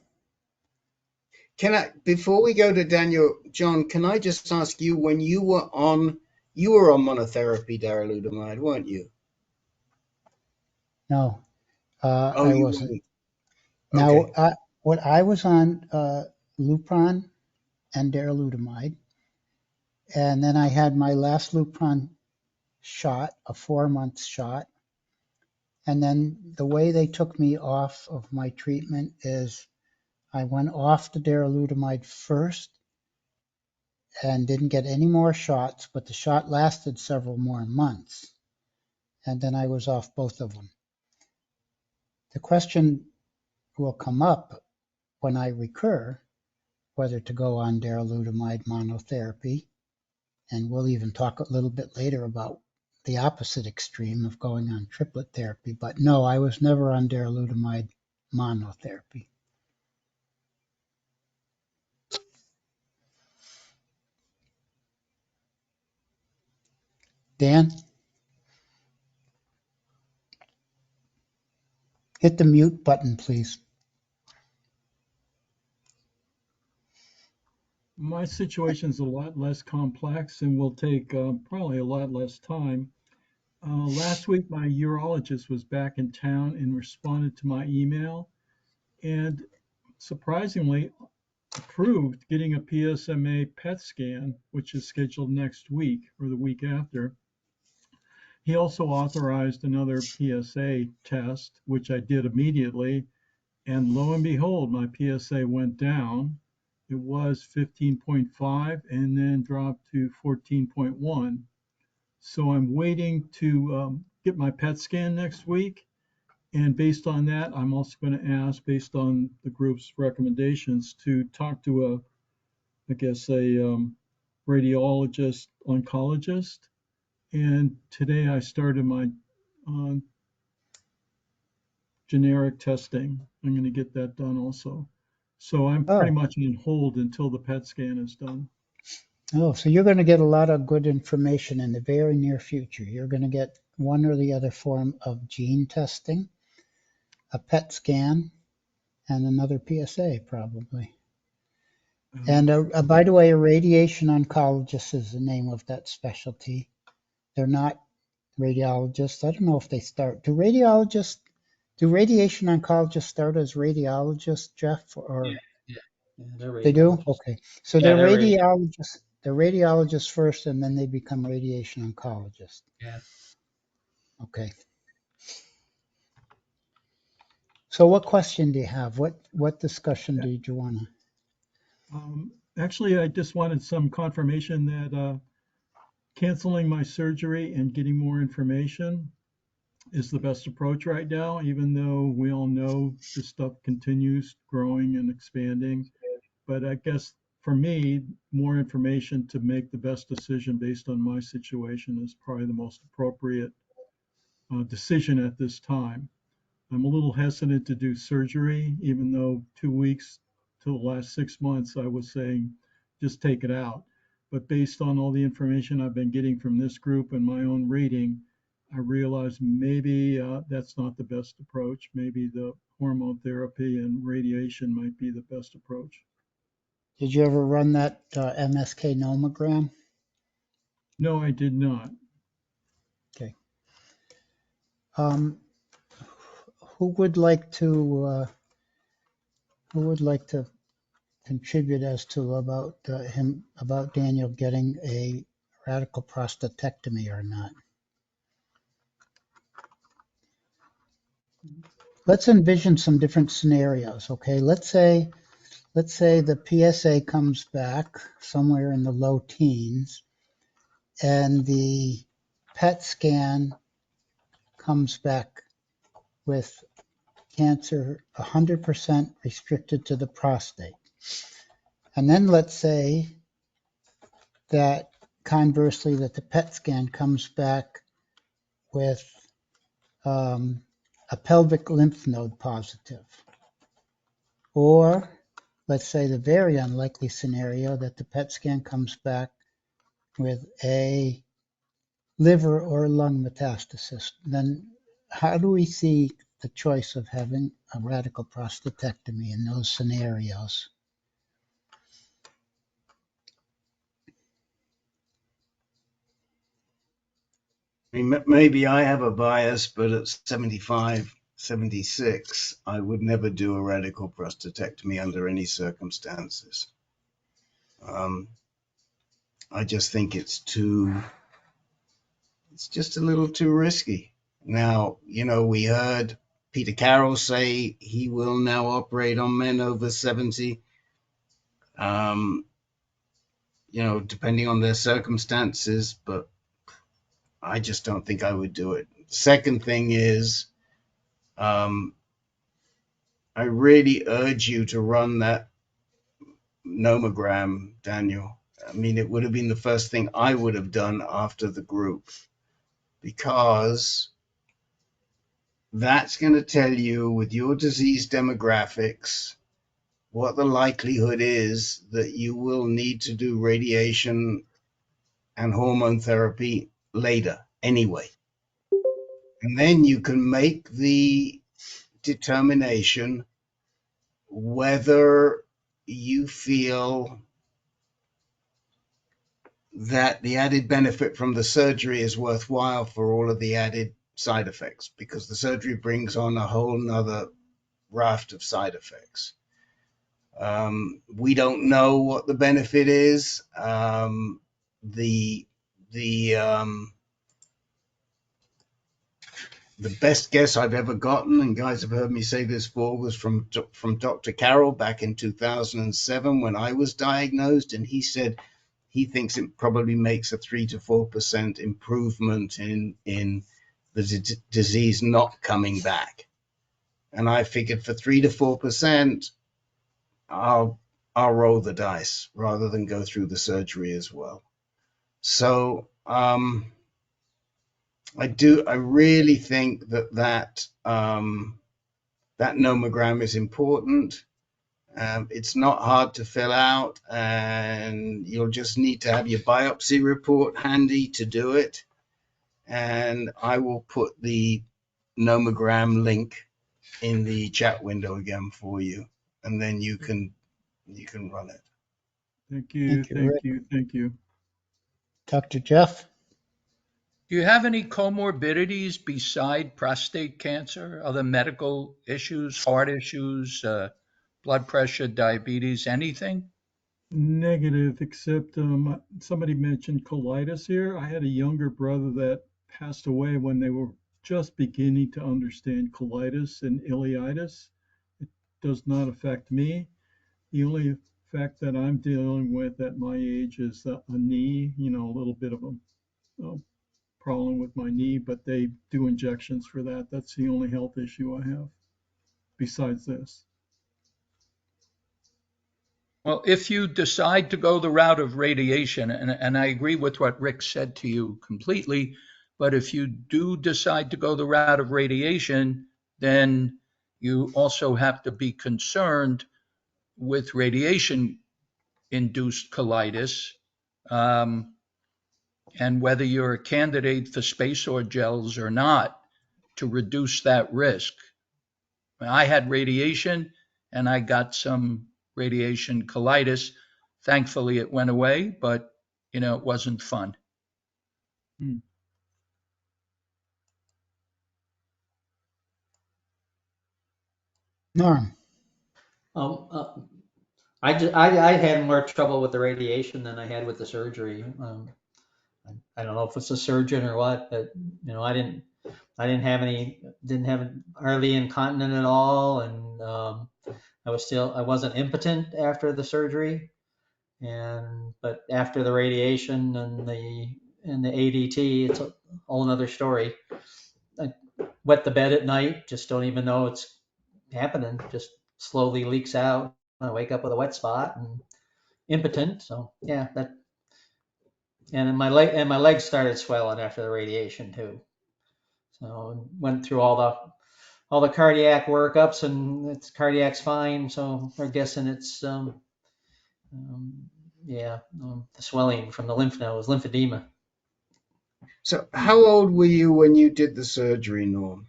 Before we go to Daniel, John, can I just ask you, when you were on monotherapy darolutamide, weren't you? No, I you wasn't. weren't. Now, Okay. what I was on Lupron and darolutamide, and then I had my last Lupron shot, a 4-month shot. And then the way they took me off of my treatment is I went off the darolutamide first and didn't get any more shots, but the shot lasted several more months. And then I was off both of them. The question will come up when I recur, whether to go on darolutamide monotherapy. And we'll even talk a little bit later about the opposite extreme of going on triplet therapy. But no, I was never on darolutamide monotherapy. Dan? Hit the mute button, please. My situation's a lot less complex and will take probably a lot less time. Last week, my urologist was back in town and responded to my email, and surprisingly approved getting a PSMA PET scan, which is scheduled next week or the week after. He also authorized another PSA test, which I did immediately, and lo and behold, my PSA went down. It was 15.5 and then dropped to 14.1. So I'm waiting to get my PET scan next week. And based on that, I'm also going to ask, based on the group's recommendations, to talk to a radiologist, oncologist. And today I started my generic testing. I'm going to get that done also. So I'm pretty Oh, much on hold until the PET scan is done. oh, so you're going to get a lot of good information in the very near future. You're going to get one or the other form of gene testing, a PET scan, and another PSA probably. And by the way, a radiation oncologist is the name of that specialty. They're not radiologists. I don't know if they start. Do radiation oncologists start as radiologists, Jeff? Or Yeah, they're they do? radiologists. Okay. So Yeah, they're they're radi- radiologists. They're radiologists first, and then they become radiation oncologists. yeah. Okay. So what question do you have? What discussion did you want to? Actually, I just wanted some confirmation that canceling my surgery and getting more information is the best approach right now, even though we all know this stuff continues growing and expanding. But I guess for me, more information to make the best decision based on my situation is probably the most appropriate decision at this time. I'm a little hesitant to do surgery, even though 2 weeks to the last 6 months, I was saying just take it out. But based on all the information I've been getting from this group and my own reading, I realized maybe that's not the best approach. Maybe the hormone therapy and radiation might be the best approach. Did you ever run that MSK nomogram? No, I did not. Okay. Um, who would like to contribute as to about Daniel getting a radical prostatectomy or not? Let's envision some different scenarios. Okay, let's say the PSA comes back somewhere in the low teens, and the PET scan comes back with cancer 100% restricted to the prostate. And then let's say that conversely that the PET scan comes back with a pelvic lymph node positive. Or let's say the very unlikely scenario that the PET scan comes back with a liver or lung metastasis. Then how do we see the choice of having a radical prostatectomy in those scenarios? I mean, maybe I have a bias, but at 75, 76, I would never do a radical prostatectomy under any circumstances. I just think it's just a little too risky. Now, we heard Peter Carroll say he will now operate on men over 70, depending on their circumstances, but I just don't think I would do it. Second thing is, I really urge you to run that nomogram, Daniel. I mean, it would have been the first thing I would have done after the group, because that's going to tell you, with your disease demographics, what the likelihood is that you will need to do radiation and hormone therapy later anyway. And then you can make the determination whether you feel that the added benefit from the surgery is worthwhile for all of the added side effects, because the surgery brings on a whole nother raft of side effects. We don't know what the benefit is. The best guess I've ever gotten, and guys have heard me say this before, was from Dr. Carroll back in 2007 when I was diagnosed, and he said he thinks it probably makes a 3 to 4% improvement in the disease not coming back. And I figured for 3 to 4%, I'll roll the dice rather than go through the surgery as well. So I really think that that nomogram is important. It's not hard to fill out, and you'll just need to have your biopsy report handy to do it. And I will put the nomogram link in the chat window again for you, and then you can run it. Thank you, Thank you, Rick. thank you, thank you. Dr. Jeff? Do you have any comorbidities beside prostate cancer? Other medical issues, heart issues, blood pressure, diabetes, anything? Negative, except somebody mentioned colitis here. I had a younger brother that passed away when they were just beginning to understand colitis and ileitis. It does not affect me. The only effect that I'm dealing with at my age is a knee, a little bit of a problem with my knee, but they do injections for that. That's the only health issue I have besides this. Well, if you decide to go the route of radiation, and I agree with what Rick said to you completely, but if you do decide to go the route of radiation, then you also have to be concerned with radiation-induced colitis, and whether you're a candidate for spacer gels or not to reduce that risk. I had radiation and I got some radiation colitis. Thankfully, it went away, but it wasn't fun. Norm? I had more trouble with the radiation than I had with the surgery. I don't know if it's a surgeon or what, but I didn't have hardly incontinent at all, and I wasn't impotent after the surgery, but after the radiation and the ADT, it's a whole nother story. I wet the bed at night, just don't even know it's happening, just slowly leaks out. I wake up with a wet spot and impotent. So yeah, and my legs started swelling after the radiation too. So went through all the cardiac workups, and its cardiac's fine. So we're guessing it's the swelling from the lymph nodes, lymphedema. So how old were you when you did the surgery, Norm?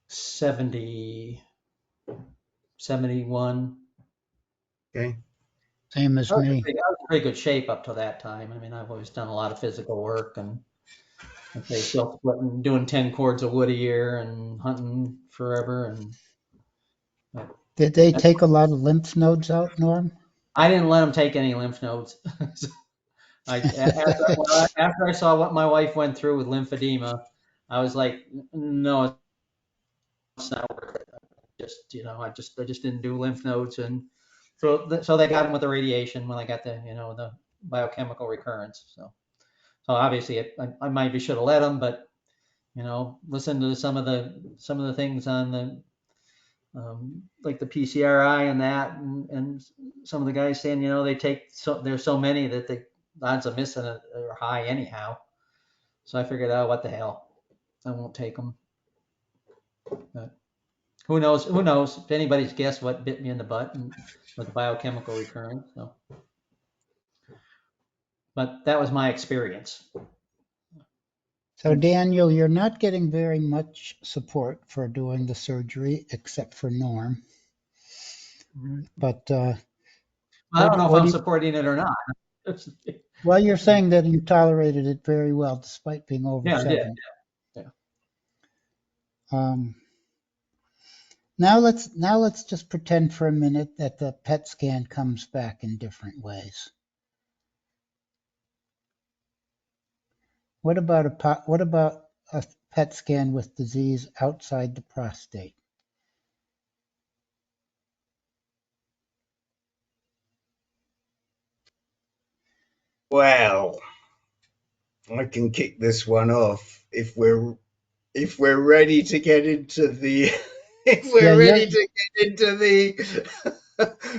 70, 71. Okay. Same as I was me. in pretty good shape up to that time. I mean, I've always done a lot of physical work, and still splitting, doing 10 cords of wood a year and hunting forever. Did they take a lot of lymph nodes out, Norm? I didn't let them take any lymph nodes. After I saw what my wife went through with lymphedema, I was like, no, it's not worth it. I just didn't do lymph nodes, and so they got them with the radiation when I got the biochemical recurrence. So obviously I maybe should have let them, but listen to some of the things on the like the PCRI and that, and some of the guys saying they take there's so many that the odds of missing it are high anyhow. So I figured out what the hell, I won't take them. But who knows? If anybody's guess what bit me in the butt and with biochemical recurrence. So, but that was my experience. So Daniel, you're not getting very much support for doing the surgery, except for Norm. But I don't know if I'm supporting it or not. Well, you're saying that you tolerated it very well despite being over 70. Yeah. Now let's just pretend for a minute that the PET scan comes back in different ways. What about a PET scan with disease outside the prostate? Well, I can kick this one off if we're ready to get into the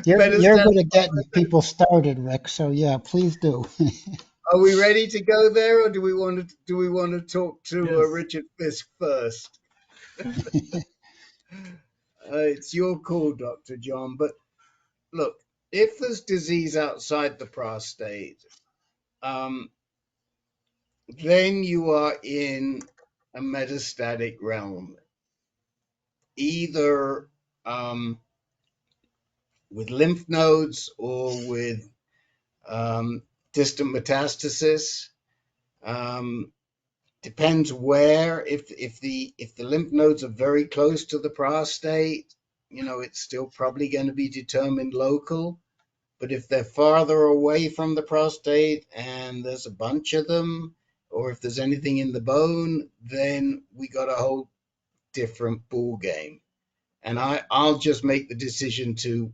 You're good at getting people started, Rick. So yeah, please do. Are we ready to go there, or do we want to talk to Richard Fisk first? It's your call, Dr. John. But look, if there's disease outside the prostate, then you are in a metastatic realm, either with lymph nodes or with distant metastasis. Depends where. If the lymph nodes are very close to the prostate, it's still probably going to be determined local. But if they're farther away from the prostate and there's a bunch of them, or if there's anything in the bone, then we got a whole different ball game. And I'll just make the decision to,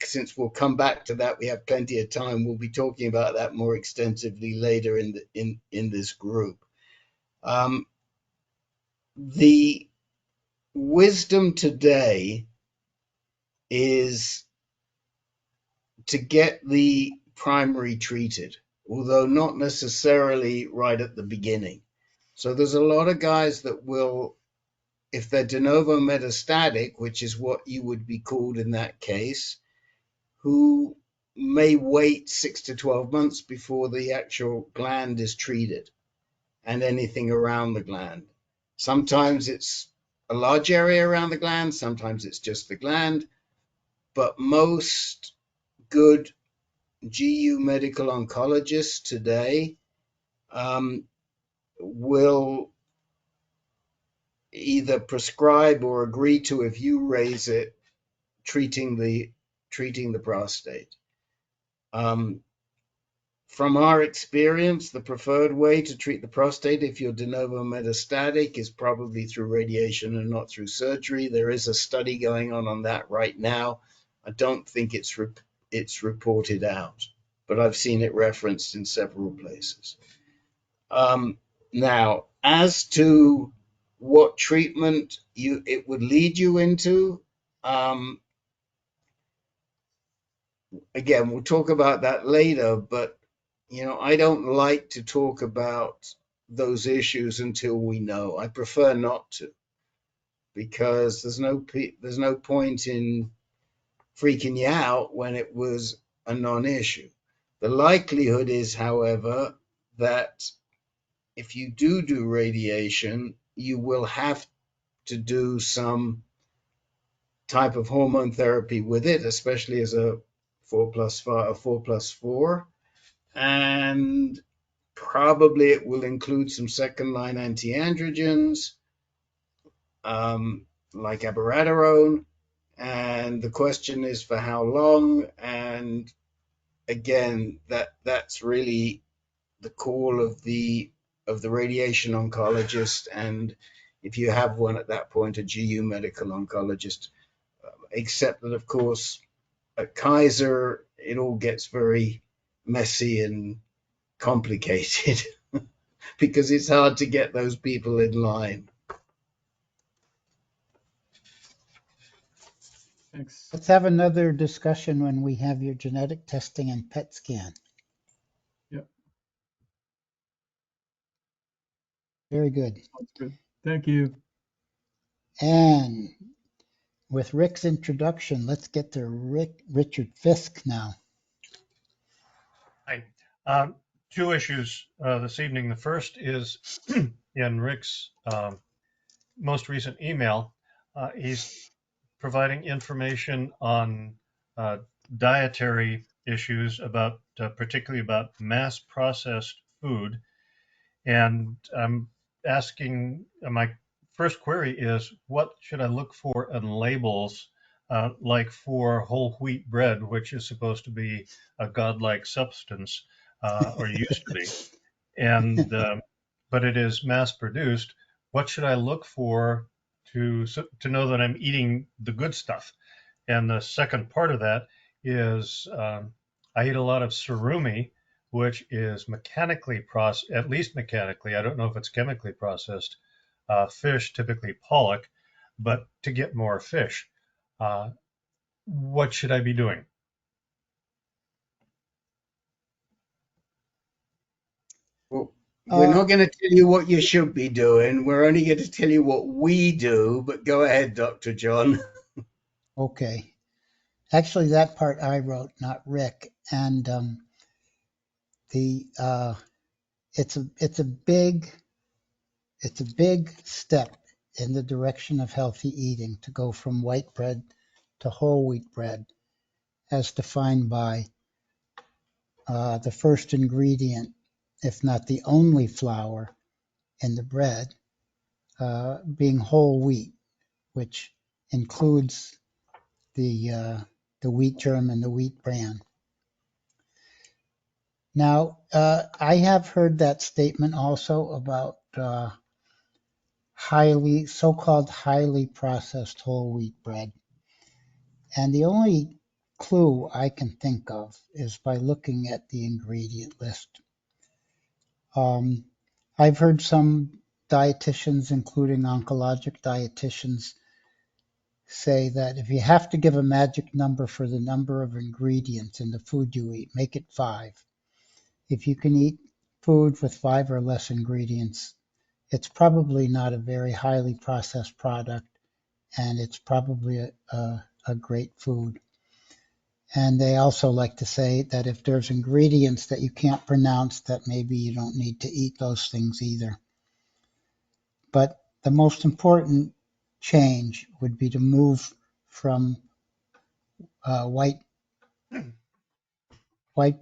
since we'll come back to that, we have plenty of time. We'll be talking about that more extensively later in this group. The wisdom today is to get the primary treated, although not necessarily right at the beginning. So there's a lot of guys that will, if they're de novo metastatic, which is what you would be called in that case, who may wait 6 to 12 months before the actual gland is treated and anything around the gland. Sometimes it's a large area around the gland, sometimes it's just the gland, but most good GU medical oncologists today will either prescribe or agree to, if you raise it, treating the prostate. From our experience, the preferred way to treat the prostate if you're de novo metastatic is probably through radiation and not through surgery. There is a study going on that right now. I don't think it's reported out, but I've seen it referenced in several places. Now, as to what treatment it would lead you into, again, we'll talk about that later, but I don't like to talk about those issues until we know. I prefer not to, because there's no point in freaking you out when it was a non-issue. The likelihood is, however, that if you do radiation, you will have to do some type of hormone therapy with it, especially as a 4+4, and probably it will include some second-line anti-androgens, like abiraterone, and the question is for how long. And again, that's really the call of the radiation oncologist, and if you have one at that point, a GU medical oncologist. Except that, of course, at Kaiser, it all gets very messy and complicated because it's hard to get those people in line. Thanks. Let's have another discussion when we have your genetic testing and PET scan. Yep. Very good. Sounds good. Thank you. And with Rick's introduction, let's get to Richard Fisk now. Hi. Two issues this evening. The first is in Rick's most recent email. He's providing information on dietary issues about, particularly about mass processed food. And I'm asking, my first query is, what should I look for in labels, like for whole wheat bread, which is supposed to be a godlike substance, or used to be, and but it is mass produced. What should I look for to know that I'm eating the good stuff? And the second part of that is, I eat a lot of surumi, which is mechanically processed, at least mechanically. I don't know if it's chemically processed fish, typically pollock, but to get more fish. What should I be doing? Well, we're not going to tell you what you should be doing. We're only going to tell you what we do. But go ahead, Dr. John. Okay. Actually, that part I wrote, not Rick. And it's a big step in the direction of healthy eating to go from white bread to whole wheat bread, as defined by the first ingredient, if not the only flour in the bread, being whole wheat, which includes the wheat germ and the wheat bran. Now, I have heard that statement also about so-called highly processed whole wheat bread. And the only clue I can think of is by looking at the ingredient list. I've heard some dietitians, including oncologic dietitians, say that if you have to give a magic number for the number of ingredients in the food you eat, make it 5. If you can eat food with 5 or less ingredients, it's probably not a very highly processed product, and it's probably a great food. And they also like to say that if there's ingredients that you can't pronounce, that maybe you don't need to eat those things either. But the most important change would be to move from white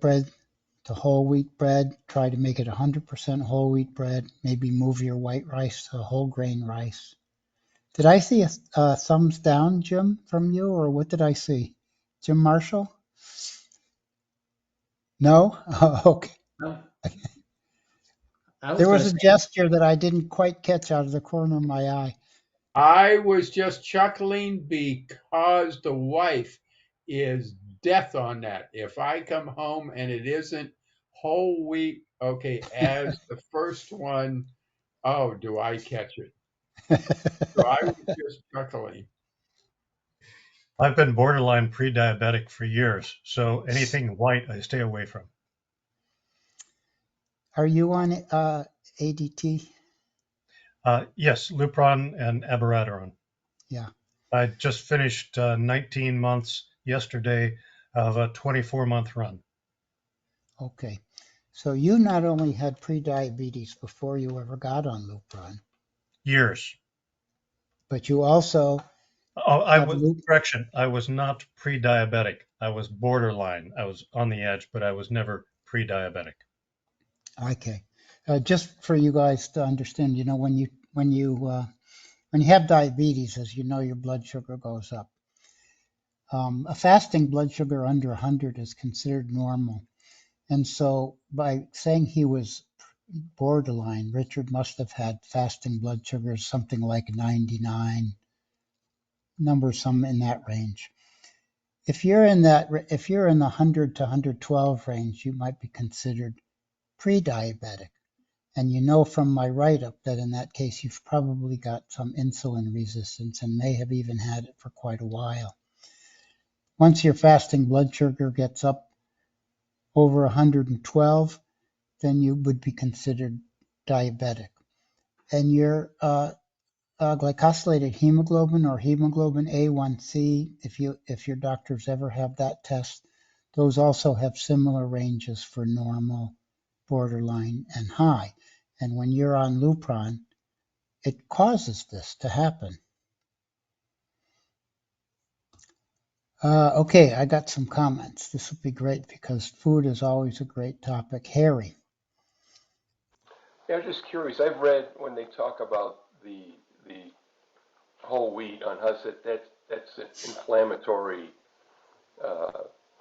bread to whole wheat bread. Try to make it 100% whole wheat bread. Maybe move your white rice to whole grain rice. Did I see a thumbs down, Jim, from you, or what did I see? Jim Marshall? No? Okay. There was a gesture that I didn't quite catch out of the corner of my eye. I was just chuckling because the wife is death on that. If I come home and it isn't whole wheat, okay, as the first one, oh, do I catch it? So I was just chuckling. I've been borderline pre-diabetic for years, so anything white I stay away from. Are you on ADT? Yes, Lupron and abiraterone. Yeah. I just finished 19 months yesterday of a 24-month run. Okay. So you not only had prediabetes before you ever got on Lupron. Years. But you also correction, I was not pre-diabetic. I was borderline. I was on the edge, but I was never pre-diabetic. Okay. Just for you guys to understand, when you have diabetes, as you know, your blood sugar goes up. A fasting blood sugar under 100 is considered normal. And so by saying he was borderline, Richard must have had fasting blood sugar something like 99, some in that range. If you're in the 100 to 112 range, you might be considered pre-diabetic. And you know from my write-up that in that case, you've probably got some insulin resistance and may have even had it for quite a while. Once your fasting blood sugar gets up over 112, then you would be considered diabetic. And your glycosylated hemoglobin or hemoglobin A1C, if your doctors ever have that test, those also have similar ranges for normal, borderline, and high. And when you're on Lupron, it causes this to happen. Okay, I got some comments. This will be great because food is always a great topic. Harry. Yeah, I'm just curious. I've read when they talk about the whole wheat on Husset, that's an inflammatory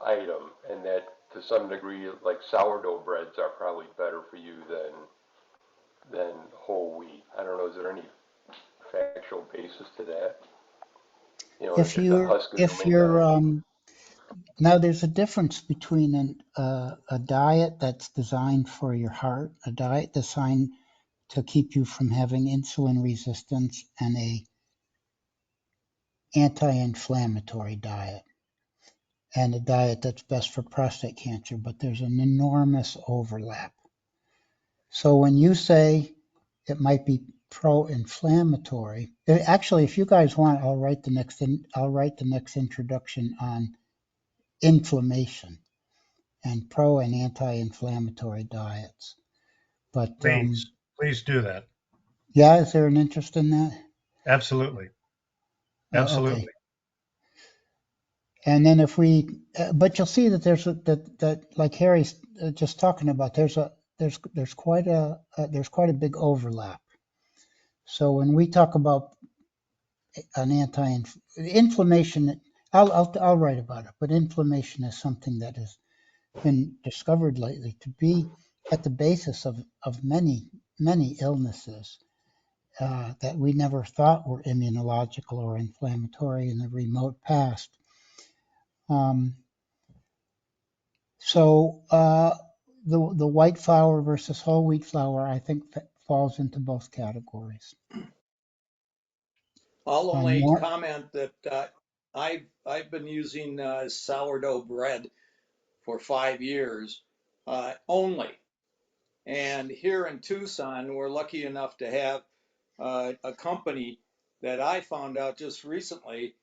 item, and that to some degree, like sourdough breads are probably better for you than whole wheat. I don't know. Is there any factual basis to that? Now there's a difference between a diet that's designed for your heart, a diet designed to keep you from having insulin resistance, and a anti-inflammatory diet, and a diet that's best for prostate cancer, but there's an enormous overlap. So when you say it might be pro-inflammatory. Actually, if you guys want, I'll write the next introduction on inflammation and pro and anti-inflammatory diets. But Please do that. yeah, is there an interest in that? Absolutely. Absolutely. Okay. And then if we, but you'll see that there's that like Harry's just talking about, there's quite a big overlap. So when we talk about an inflammation, I'll write about it. But inflammation is something that has been discovered lately to be at the basis of many illnesses that we never thought were immunological or inflammatory in the remote past. So the white flour versus whole wheat flour, I think, falls into both categories. I'll only comment that I've been using sourdough bread for 5 years only. And here in Tucson, we're lucky enough to have a company that I found out just recently,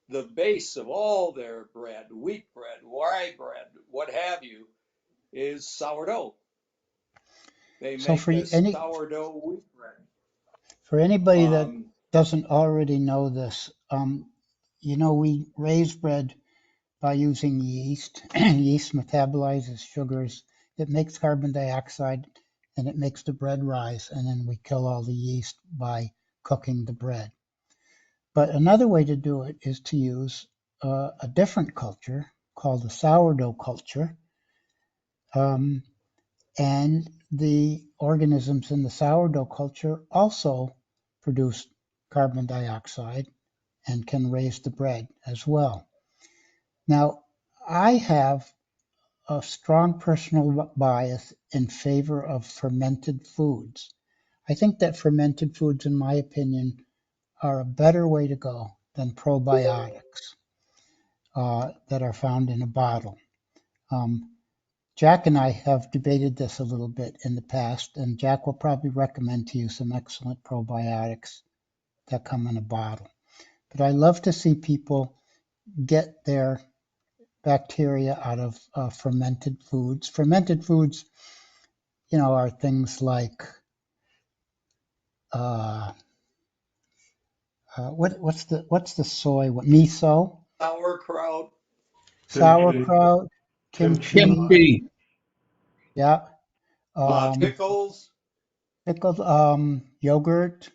the base of all their bread, wheat bread, rye bread, what have you, is sourdough. They So make for a sourdough wheat bread. For anybody that doesn't already know this, we raise bread by using yeast. Yeast metabolizes sugars. It makes carbon dioxide and it makes the bread rise. And then we kill all the yeast by cooking the bread. But another way to do it is to use a different culture called the sourdough culture. And the organisms in the sourdough culture also produce carbon dioxide and can raise the bread as well. Now, I have a strong personal bias in favor of fermented foods. I think that fermented foods, in my opinion, are a better way to go than probiotics that are found in a bottle. Jack and I have debated this a little bit in the past, and Jack will probably recommend to you some excellent probiotics that come in a bottle. But I love to see people get their bacteria out of fermented foods. Fermented foods, are things like what's the soy? Miso, sauerkraut, kimchi. Yeah. Pickles. Yogurt.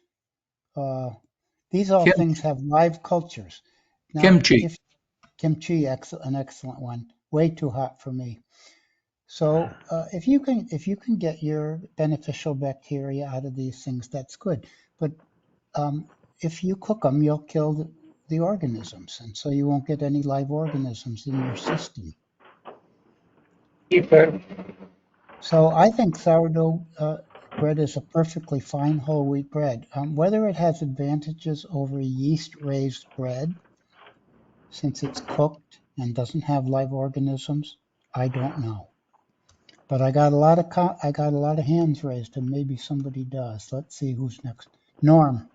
These all things have live cultures. Now, Kimchi. Kimchi, an excellent one. Way too hot for me. So if you can get your beneficial bacteria out of these things, that's good. But if you cook them, you'll kill the organisms, and so you won't get any live organisms in your system. So I think sourdough bread is a perfectly fine whole wheat bread. Whether it has advantages over yeast-raised bread, since it's cooked and doesn't have live organisms, I don't know. But I got a lot of hands raised, and maybe somebody does. Let's see who's next. Norm.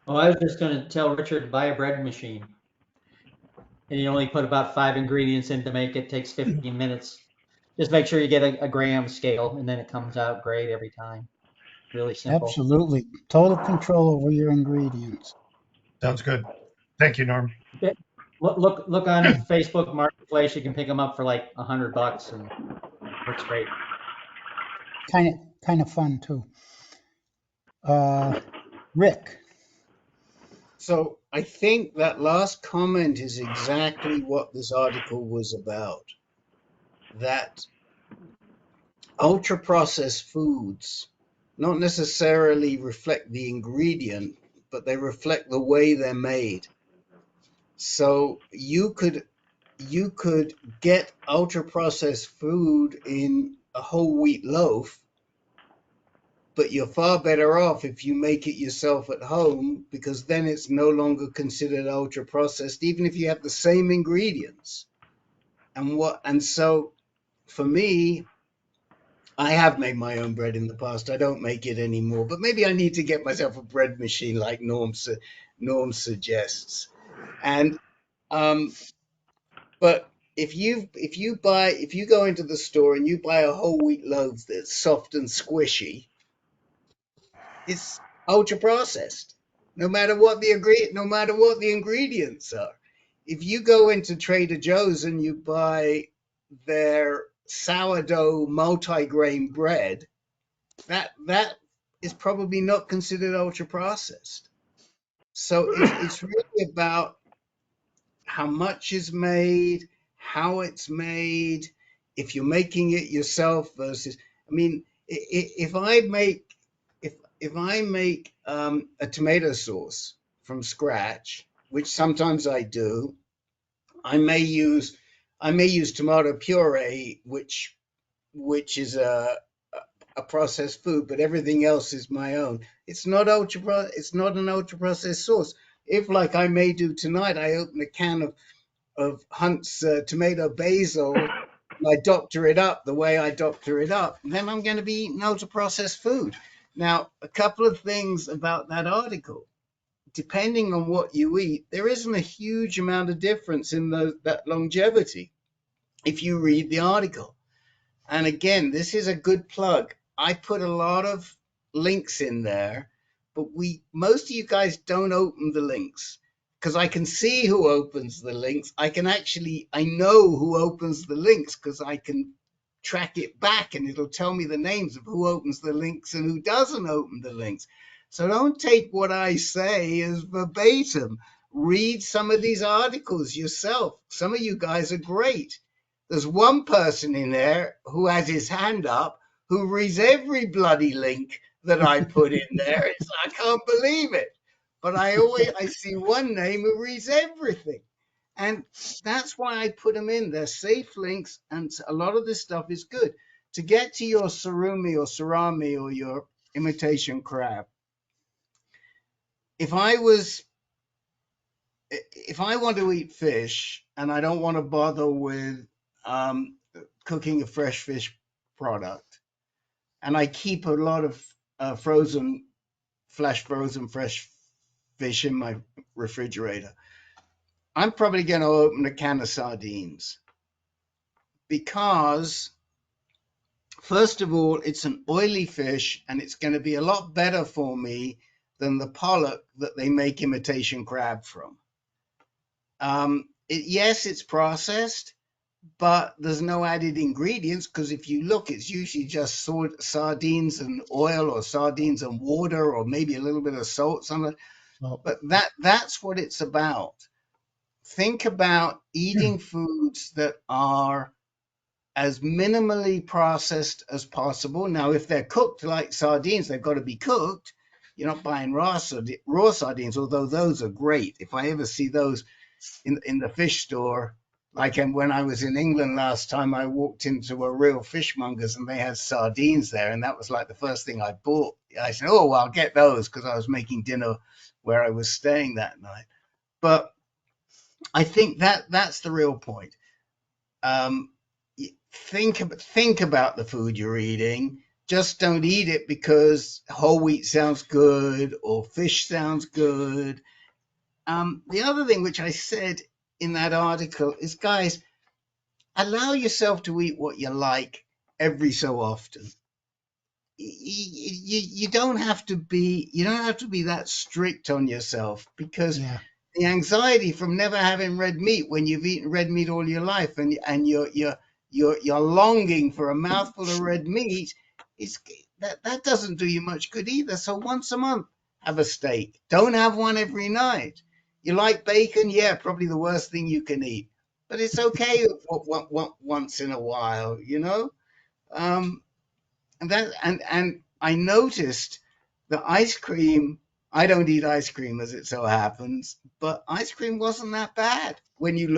Oh, I was just going to tell Richard to buy a bread machine. And you only put about 5 ingredients in to make it. Takes 15 minutes. Just make sure you get a gram scale, and then it comes out great every time. Really simple. Absolutely. Total control over your ingredients. Sounds good. Thank you, Norm. Look on Facebook Marketplace. You can pick them up for like $100, and works great. Kind of fun too. Rick. So I think that last comment is exactly what this article was about. That ultra-processed foods not necessarily reflect the ingredient, but they reflect the way they're made. So you could get ultra-processed food in a whole wheat loaf, but you're far better off if you make it yourself at home, because then it's no longer considered ultra-processed, even if you have the same ingredients. And so for me, I have made my own bread in the past. I don't make it anymore, but maybe I need to get myself a bread machine like Norm suggests. And but if you go into the store and you buy a whole wheat loaf that's soft and squishy, it's ultra processed. No matter what the ingredients are. If you go into Trader Joe's and you buy their sourdough multi-grain bread, that is probably not considered ultra processed. So it's really about how much is made, how it's made, if you're making it yourself versus. I mean, if I make if I make a tomato sauce from scratch, which sometimes I do, I may use tomato puree, which is a processed food, but everything else is my own. It's not it's not an ultra processed sauce. If, like I may do tonight, I open a can of Hunt's tomato basil, and I doctor it up the way I doctor it up, then I'm going to be eating ultra processed food. Now, a couple of things about that article. Depending on what you eat, there isn't a huge amount of difference in that longevity if you read the article. And again, this is a good plug. I put a lot of links in there, but most of you guys don't open the links because I can see who opens the links. I know who opens the links because I can track it back and it'll tell me the names of who opens the links and who doesn't open the links. So don't take what I say as verbatim. Read some of these articles yourself. Some of you guys are great. There's one person in there who has his hand up who reads every bloody link that I put in there. I can't believe it. But I see one name who reads everything. And that's why I put them in. They're safe links, and a lot of this stuff is good. To get to your surami or your imitation crab, if I want to eat fish and I don't want to bother with cooking a fresh fish product, and I keep a lot of flash frozen fresh fish in my refrigerator, I'm probably going to open a can of sardines because, first of all, it's an oily fish and it's going to be a lot better for me than the pollock that they make imitation crab from. Yes, it's processed, but there's no added ingredients because if you look, it's usually just sardines and oil or sardines and water or maybe a little bit of salt, something. But that's what it's about. Think about eating foods that are as minimally processed as possible. Now, if they're cooked like sardines, they've got to be cooked. You're not buying raw sardines, although those are great. If I ever see those in the fish store, like when I was in England last time, I walked into a real fishmonger's and they had sardines there, and that was like the first thing I bought. I said, "Oh, well, I'll get those," because I was making dinner where I was staying that night. But I think that's the real point. Think about the food you're eating. Just don't eat it because whole wheat sounds good or fish sounds good. The other thing which I said in that article is, guys, allow yourself to eat what you like every so often. You don't have to be that strict on yourself because the anxiety from never having red meat when you've eaten red meat all your life and you're longing for a mouthful of red meat, that doesn't do you much good either. So once a month, have a steak. Don't have one every night. You like bacon? Yeah, probably the worst thing you can eat, but it's okay once in a while, you know. And I noticed the ice cream. I don't eat ice cream as it so happens, but ice cream wasn't that bad when you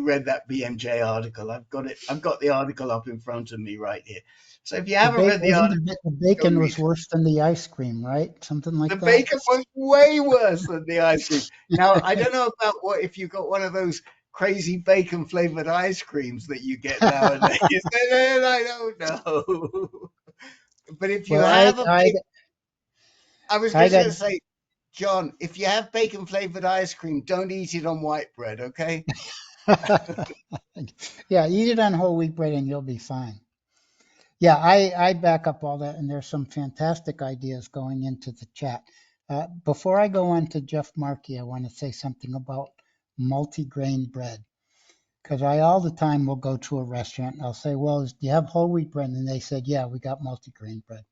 read that BMJ article. I've got the article up in front of me right here. So if you haven't read the article, the bacon was worse than the ice cream, right? Something like the that. bacon was way worse than the ice cream. Now I don't know about if you got one of those crazy bacon flavored ice creams that you get nowadays. And I don't know. But if you Well, have I I was I just got going to say, John, if you have bacon flavored ice cream, don't eat it on white bread, okay? yeah, eat it on whole wheat bread and you'll be fine. Yeah, I back up all that, and there's some fantastic ideas going into the chat. Before I go on to Jeff Markey, I want to say something about multigrain bread. Because I all the time will go to a restaurant and I'll say, well, do you have whole wheat bread? And they said, yeah, we got multigrain bread.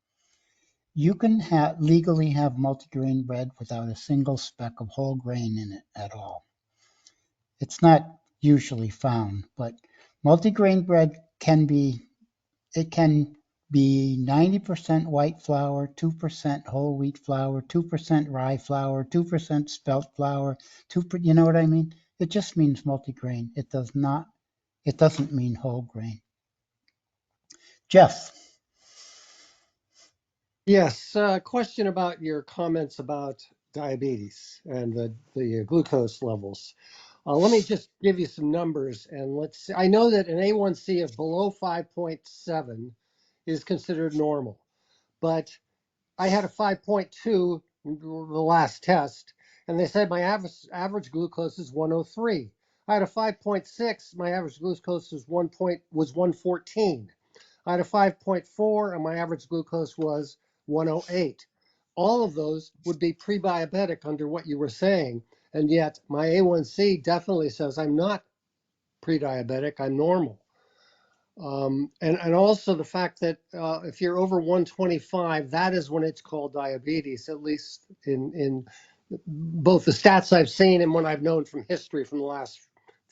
You can legally have multigrain bread without a single speck of whole grain in it at all. It's not usually found, but multigrain bread can be 90% white flour, 2% whole wheat flour, 2% rye flour, 2% spelt flour, you know what I mean? It just means multigrain. It doesn't mean whole grain. Jeff. Yes, question about your comments about diabetes and the glucose levels. Let me just give you some numbers, and let's see. I know that an A1C of below 5.7 is considered normal, but I had a 5.2 the last test, and they said my average glucose is 103. I had a 5.6, my average glucose was 114. I had a 5.4 and my average glucose was 108. All of those would be pre-diabetic under what you were saying. And yet my A1C definitely says I'm not pre-diabetic, I'm normal. And also the fact that if you're over 125, that is when it's called diabetes, at least in both the stats I've seen and what I've known from history from the last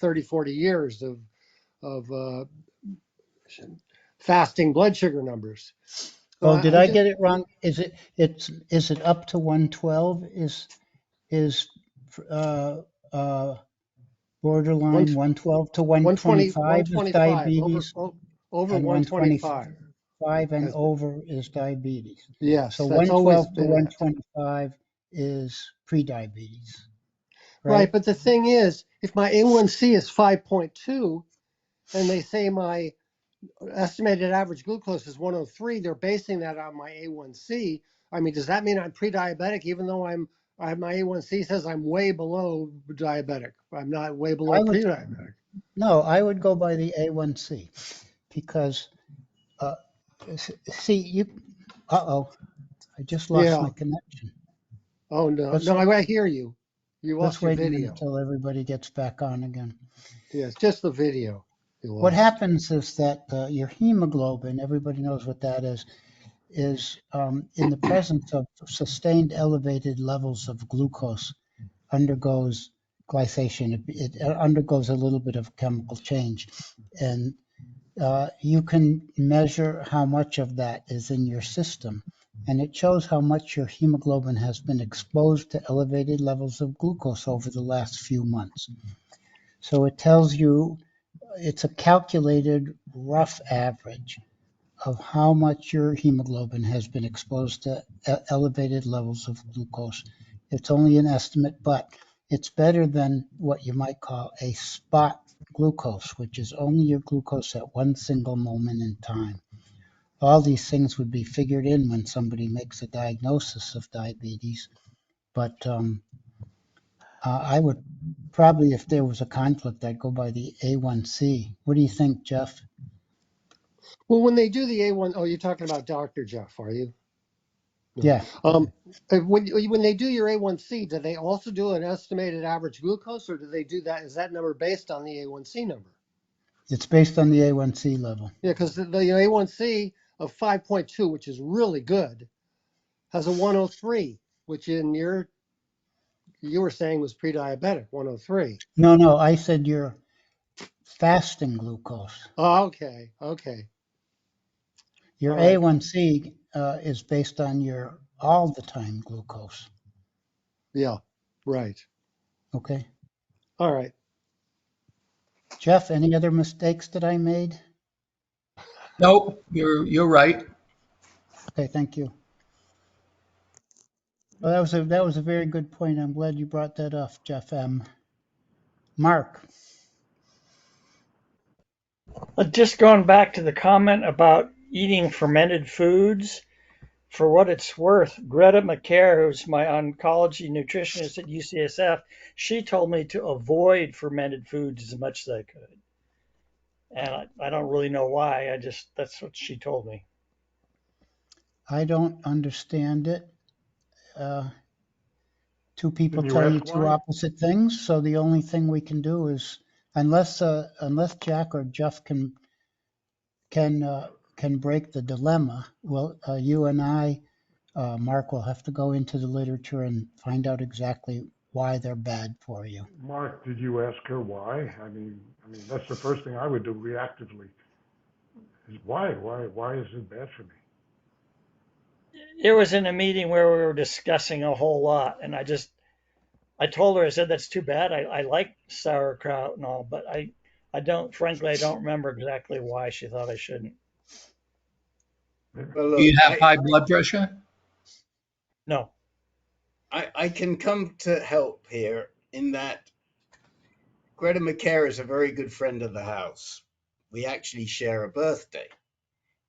30, 40 years of fasting blood sugar numbers. So Oh, did I just, get it wrong? Is it up to 112 is borderline 112 to 125 is 125 diabetes over and 125. 125 and over is diabetes. Yes, So that's always 112 to been it. 125 is prediabetes, Right, right? but the thing is, if my A1C is 5.2 and they say my estimated average glucose is 103, they're basing that on my A1C. I mean, does that mean I'm pre-diabetic even though my A1C says I'm way below diabetic? I'm not way below I would pre-diabetic. No, I would go by the A1C because uh, see you. Uh-oh, I just lost Yeah. my connection. Oh no, Let's no, I hear you. You let's lost your wait a minute video. till everybody gets back on again. Yes, just the video you What lost. happens is that your hemoglobin, everybody knows what that is in the presence of sustained elevated levels of glucose undergoes glycation. It undergoes a little bit of chemical change, and you can measure how much of that is in your system, and it shows how much your hemoglobin has been exposed to elevated levels of glucose over the last few months. So it tells you it's a calculated rough average of how much your hemoglobin has been exposed to elevated levels of glucose. It's only an estimate, but it's better than what you might call a spot glucose, which is only your glucose at one single moment in time. All these things would be figured in when somebody makes a diagnosis of diabetes, but I would probably, if there was a conflict, I'd go by the A1C. What do you think, Jeff? Well, when they do the A1, oh, you're talking about Dr. Jeff, are you? No. Yeah, When they do your A1C, do they also do an estimated average glucose, or do they do that? Is that number based on the A1C number? it's based on the A1C level. Yeah, because the A1C of 5.2, which is really good, has a 103, which you were saying was pre-diabetic, 103. No, I said your fasting glucose. Oh, okay. Your All right. A1C is based on your all the time glucose. Yeah, right. Okay. All right. Jeff, any other mistakes that I made? Nope, you're right. Okay, thank you. Well, that was a very good point. I'm glad you brought that up, Jeff. Mark. Just going back to the comment about eating fermented foods, for what it's worth, Greta McCare, who's my oncology nutritionist at UCSF, she told me to avoid fermented foods as much as I could. And I don't really know why. That's what she told me. I don't understand it. Two people Can you tell you ask two why? opposite things, so the only thing we can do is, unless Jack or Jeff can break the dilemma, well, you and I, Mark, will have to go into the literature and find out exactly why they're bad for you. Mark, did you ask her why? I mean, that's the first thing I would do reactively. Is why is it bad for me? It was in a meeting where we were discussing a whole lot, and I told her, I said, that's too bad. I like sauerkraut and all, but frankly, I don't remember exactly why she thought I shouldn't. Well, Do look, you have high blood pressure? No. I can come to help here in that Greta McCare is a very good friend of the house. We actually share a birthday.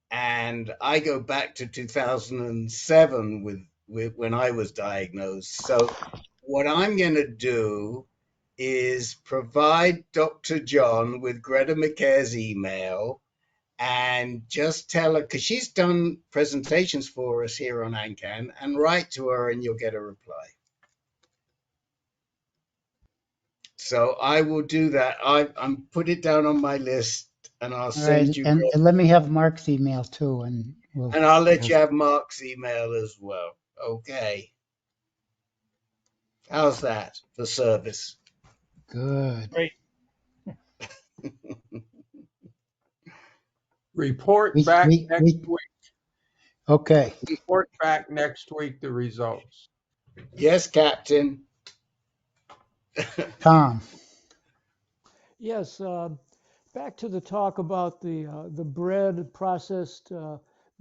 And I go back to 2007 with when I was diagnosed. So what I'm going to do is provide Dr. John with Greta McCare's email and just tell her, because she's done presentations for us here on AnCan, and write to her and you'll get a reply. So I will do that. I'm put it down on my list and I'll All right, send you. and let me have Mark's email too, and And I'll let we'll you have Mark's email as well. Okay. How's that for service? Good. Great. Report back next week. Okay. Report back next week the results. Yes, Captain. Tom. Yes, back to the talk about the bread, processed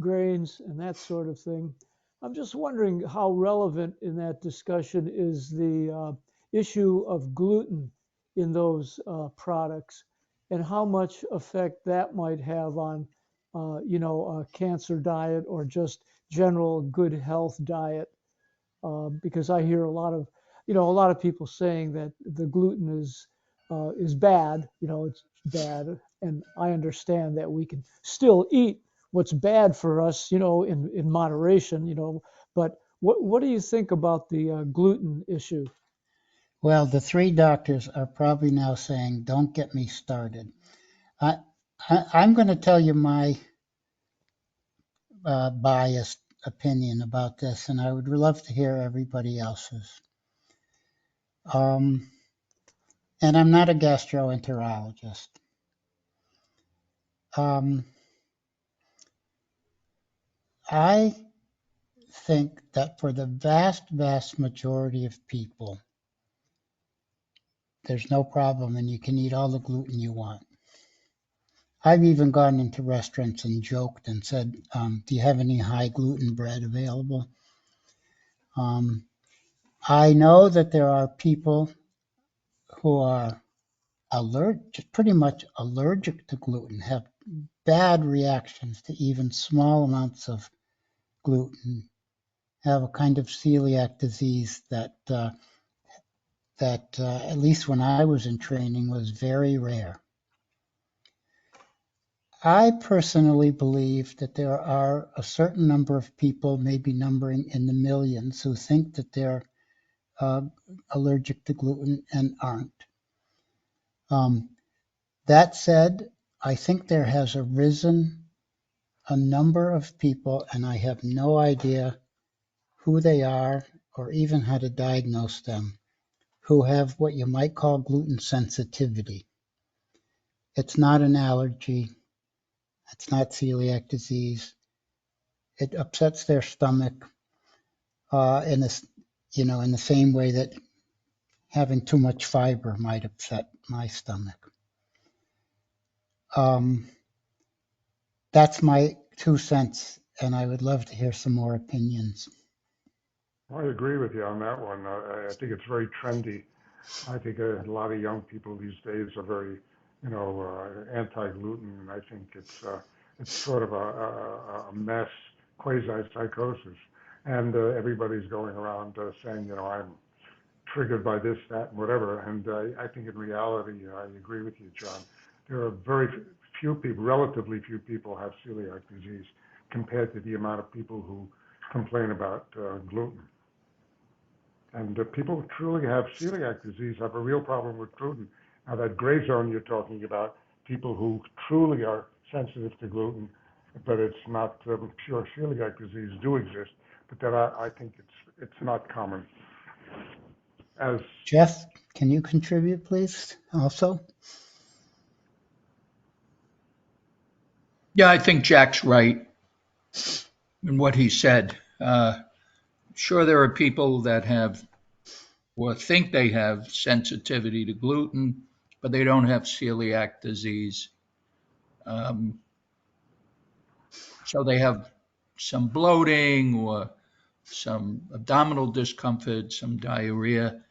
grains, and that sort of thing. I'm just wondering how relevant in that discussion is the issue of gluten in those products, and how much effect that might have on, a cancer diet or just general good health diet. Because I hear a lot of people saying that the gluten is bad. It's bad, and I understand that we can still eat what's bad for us, in moderation. But what do you think about the gluten issue? Well, the three doctors are probably now saying, "Don't get me started." I'm going to tell you my biased opinion about this, and I would love to hear everybody else's. And I'm not a gastroenterologist. I think that for the vast majority of people, there's no problem and you can eat all the gluten you want. I've even gone into restaurants and joked and said, do you have any high gluten bread available? I know that there are people who are pretty much allergic to gluten, have bad reactions to even small amounts of gluten, have a kind of celiac disease that at least when I was in training was very rare. I personally believe that there are a certain number of people, maybe numbering in the millions, who think that they're allergic to gluten and aren't. That said, I think there has arisen a number of people, and I have no idea who they are or even how to diagnose them, who have what you might call gluten sensitivity. It's not an allergy. It's not celiac disease. It upsets their stomach in the same way that having too much fiber might upset my stomach. That's my 2 cents, and I would love to hear some more opinions. I agree with you on that one. I think it's very trendy. I think a lot of young people these days are very anti-gluten. I think it's sort of a mess, quasi-psychosis. And everybody's going around saying, I'm triggered by this, that, and whatever. And I think in reality, I agree with you, John. There are very few people, relatively few people have celiac disease compared to the amount of people who complain about gluten. And people who truly have celiac disease have a real problem with gluten. Now, that gray zone you're talking about, people who truly are sensitive to gluten, but it's not pure celiac disease, do exist. But that I think it's not common. As Jeff, can you contribute, please, also? Yeah, I think Jack's right in what he said. Sure, there are people that have or think they have sensitivity to gluten, but they don't have celiac disease. Um, so they have some bloating or some abdominal discomfort, some diarrhea,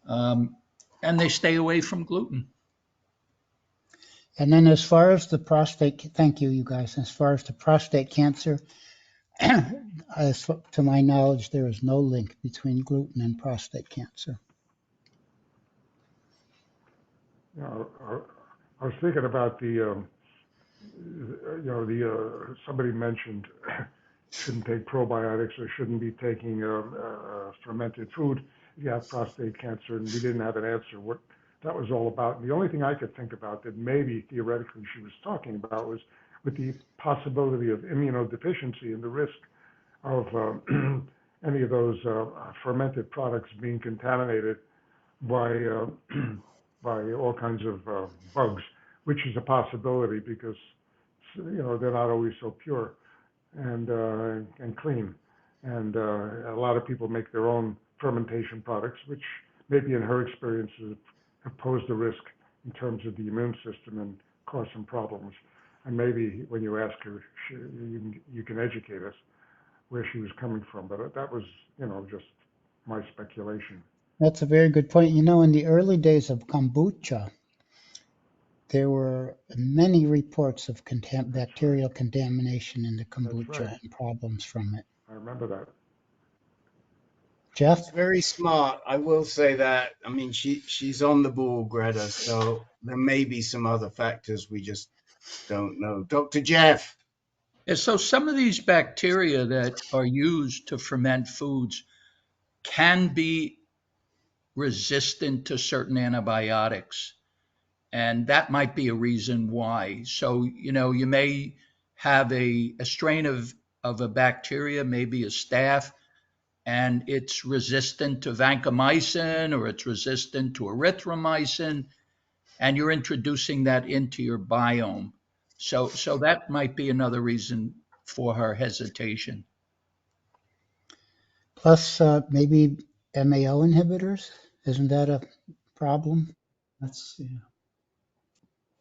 and they stay away from gluten. And then as far as the prostate, thank you, you guys. As far as the prostate cancer, as to my knowledge, there is no link between gluten and prostate cancer. I was thinking about somebody mentioned shouldn't take probiotics or shouldn't be taking fermented food if you have prostate cancer, and we didn't have an answer what that was all about. And the only thing I could think about that maybe theoretically she was talking about was with the possibility of immunodeficiency and the risk of any of those fermented products being contaminated by by all kinds of bugs, which is a possibility because they're not always so pure and clean. And a lot of people make their own fermentation products, which maybe in her experience have posed a risk in terms of the immune system and caused some problems. And maybe when you ask her, you can educate us where she was coming from. But that was, just my speculation. That's a very good point. In the early days of kombucha, there were many reports of bacterial contamination in the kombucha and problems from it. I remember that. Jeff? She's very smart. I will say that. I mean, she's on the ball, Greta. So there may be some other factors we just don't know. Dr. Jeff. And so some of these bacteria that are used to ferment foods can be resistant to certain antibiotics. And that might be a reason why. So, you may have a strain of a bacteria, maybe a staph, and it's resistant to vancomycin or it's resistant to erythromycin, and you're introducing that into your biome. So that might be another reason for her hesitation. Plus, maybe MAO inhibitors. Isn't that a problem? That's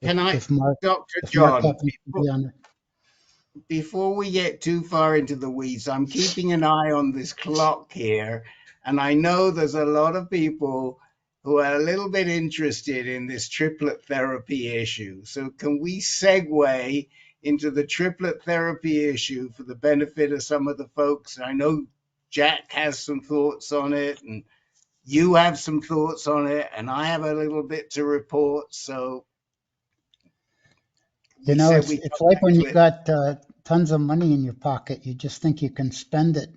Can I, if Mark, Dr. if John, Mark happens to be on before we get too far into the weeds, I'm keeping an eye on this clock here, and I know there's a lot of people who are a little bit interested in this triplet therapy issue. So can we segue into the triplet therapy issue for the benefit of some of the folks? I know Jack has some thoughts on it, and you have some thoughts on it, and I have a little bit to report. So it's like when you got tons of money in your pocket, you just think you can spend it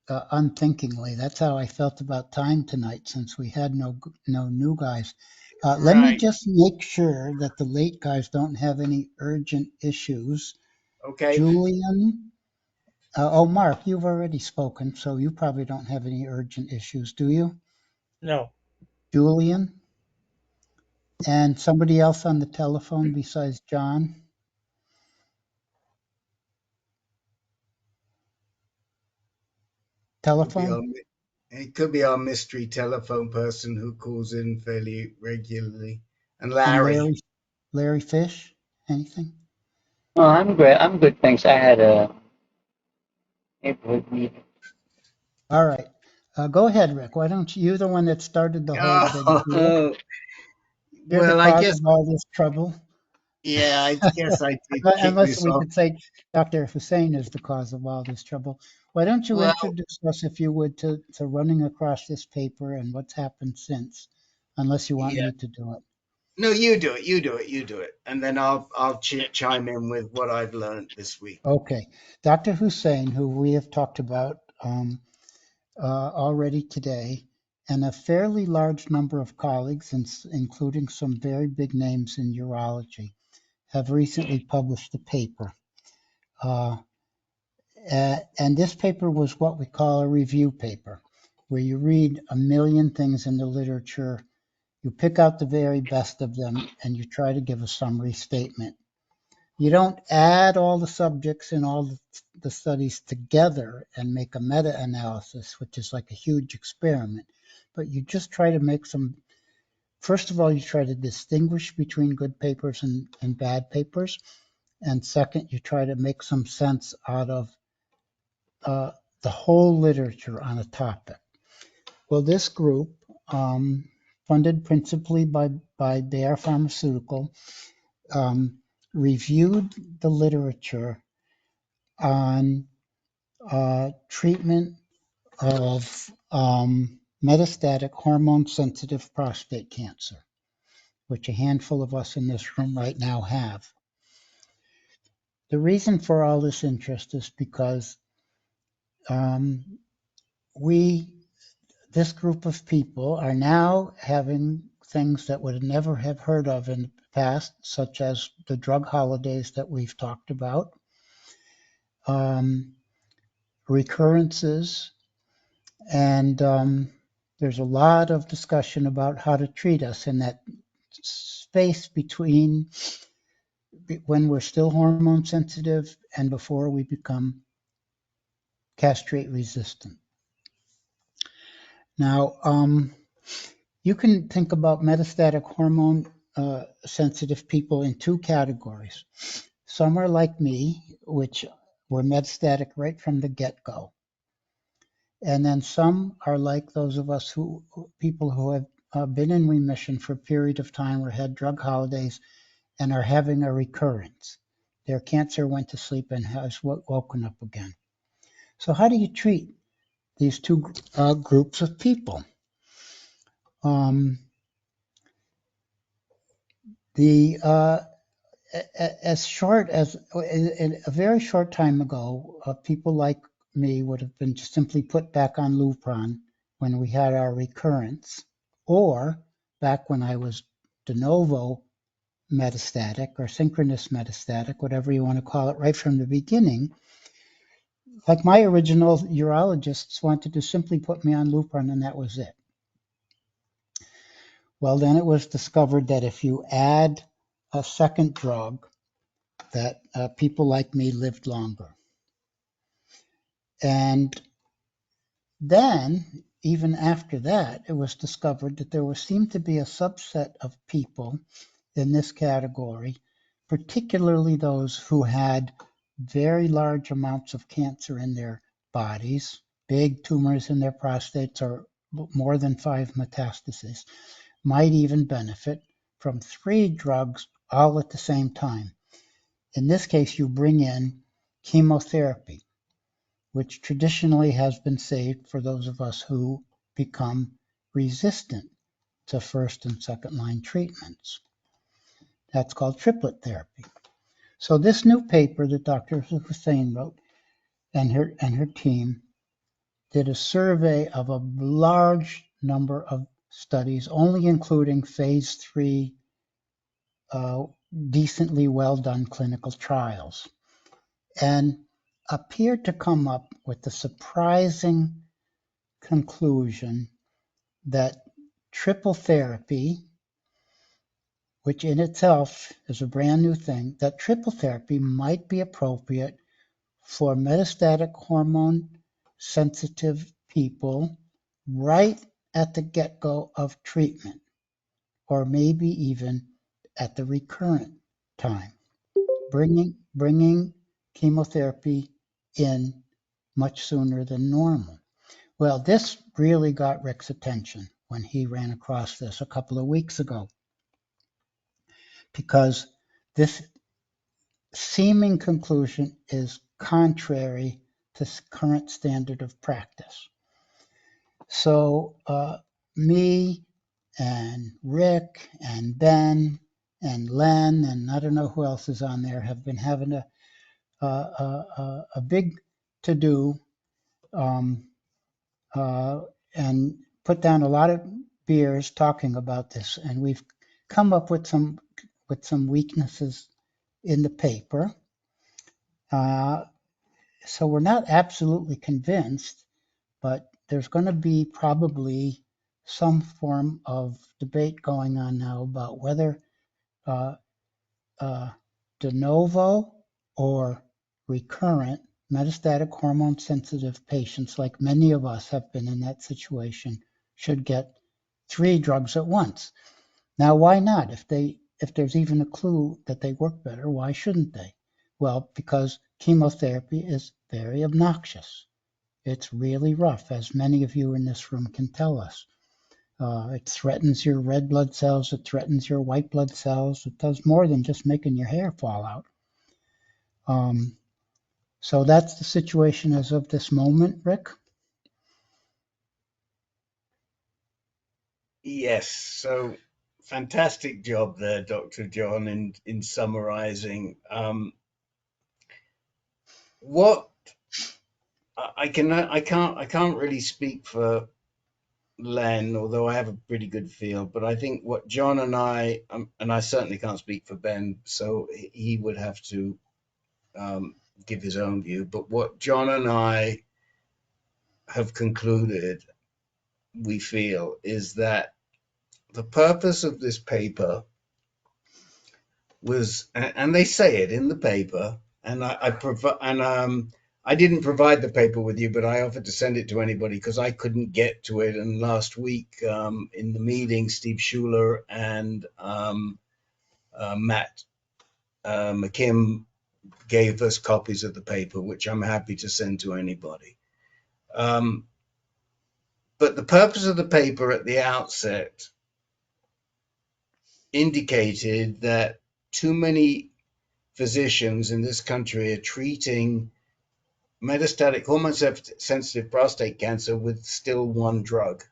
unthinkingly. That's how I felt about time tonight, since we had no new guys. Let me just make sure that the late guys don't have any urgent issues. Okay. Julian. Mark, you've already spoken, so you probably don't have any urgent issues, do you? No. Julian? And somebody else on the telephone besides John? Telephone? It could be our mystery telephone person who calls in fairly regularly. And Larry. And Larry Fish? Anything? Oh, I'm great. I'm good, thanks. I had a neighborhood meeting. All right. Go ahead, Rick. Why don't you're the one that started the whole big deal. You're the Well, I cause guess, of all this trouble. yeah, I guess I did kick Unless this we off. could say Dr. Hussein is the cause of all this trouble. Why don't you Well, introduce us, if you would, to running across this paper and what's happened since, unless you want yeah. me to do it. No, you do it. You do it. You do it, and then I'll chime in with what I've learned this week. Okay. Dr. Hussein, who we have talked about already today, and a fairly large number of colleagues, including some very big names in urology, have recently published a paper. And this paper was what we call a review paper, where you read a million things in the literature, you pick out the very best of them, and you try to give a summary statement. You don't add all the subjects in all the studies together and make a meta-analysis, which is like a huge experiment, but you just try to make some. First of all, you try to distinguish between good papers and bad papers. And second, you try to make some sense out of the whole literature on a topic. Well, this group, funded principally by Bayer Pharmaceutical, reviewed the literature on treatment of metastatic hormone-sensitive prostate cancer, which a handful of us in this room right now have. The reason for all this interest is because this group of people are now having things that would never have heard of in the past, such as the drug holidays that we've talked about, recurrences, and there's a lot of discussion about how to treat us in that space between when we're still hormone sensitive and before we become castrate resistant. Now, you can think about metastatic hormone sensitive people in two categories. Some are like me, which were metastatic right from the get-go. And then some are like those of us people who have been in remission for a period of time or had drug holidays and are having a recurrence. Their cancer went to sleep and has woken up again. So how do you treat these two groups of people? As short as in a very short time ago, people like me would have been just simply put back on Lupron when we had our recurrence, or back when I was de novo metastatic or synchronous metastatic, whatever you want to call it, right from the beginning. Like my original urologists wanted to simply put me on Lupron and that was it. Well, then it was discovered that if you add a second drug, that people like me lived longer. And then, even after that, it was discovered that there seemed to be a subset of people in this category, particularly those who had very large amounts of cancer in their bodies, big tumors in their prostates, or more than 5 metastases, might even benefit from 3 drugs all at the same time. In this case, you bring in chemotherapy, which traditionally has been saved for those of us who become resistant to first and second line treatments. That's called triplet therapy. So this new paper that Dr. Hussein wrote and her team did a survey of a large number of studies, only including phase 3 decently well done clinical trials, and appeared to come up with the surprising conclusion that triple therapy, which in itself is a brand new thing, that triple therapy might be appropriate for metastatic hormone sensitive people right at the get-go of treatment, or maybe even at the recurrent time, bringing chemotherapy in much sooner than normal. Well, this really got Rick's attention when he ran across this a couple of weeks ago. because this seeming conclusion is contrary to current standard of practice. So me and Rick and Ben and Len and I don't know who else is on there have been having a big to-do and put down a lot of beers talking about this, and we've come up with some weaknesses in the paper. So we're not absolutely convinced, but there's going to be probably some form of debate going on now about whether de novo or recurrent metastatic hormone sensitive patients, like many of us have been in that situation, should get 3 drugs at once. Now, why not? If there's even a clue that they work better, why shouldn't they? Well, because chemotherapy is very obnoxious. It's really rough, as many of you in this room can tell us. It threatens your red blood cells. It threatens your white blood cells. It does more than just making your hair fall out. So that's the situation as of this moment, Rick. Yes. So fantastic job there, Dr. John, in summarizing. What I can't really speak for Len, although I have a pretty good feel. But I think what John and I certainly can't speak for Ben, so he would have to give his own view. But what John and I have concluded, we feel, is that the purpose of this paper was, and they say it in the paper, and I didn't provide the paper with you, but I offered to send it to anybody because I couldn't get to it. And last week in the meeting, Steve Schuler and Matt McKim gave us copies of the paper, which I'm happy to send to anybody. But the purpose of the paper at the outset indicated that too many physicians in this country are treating metastatic hormone-sensitive prostate cancer with still one drug,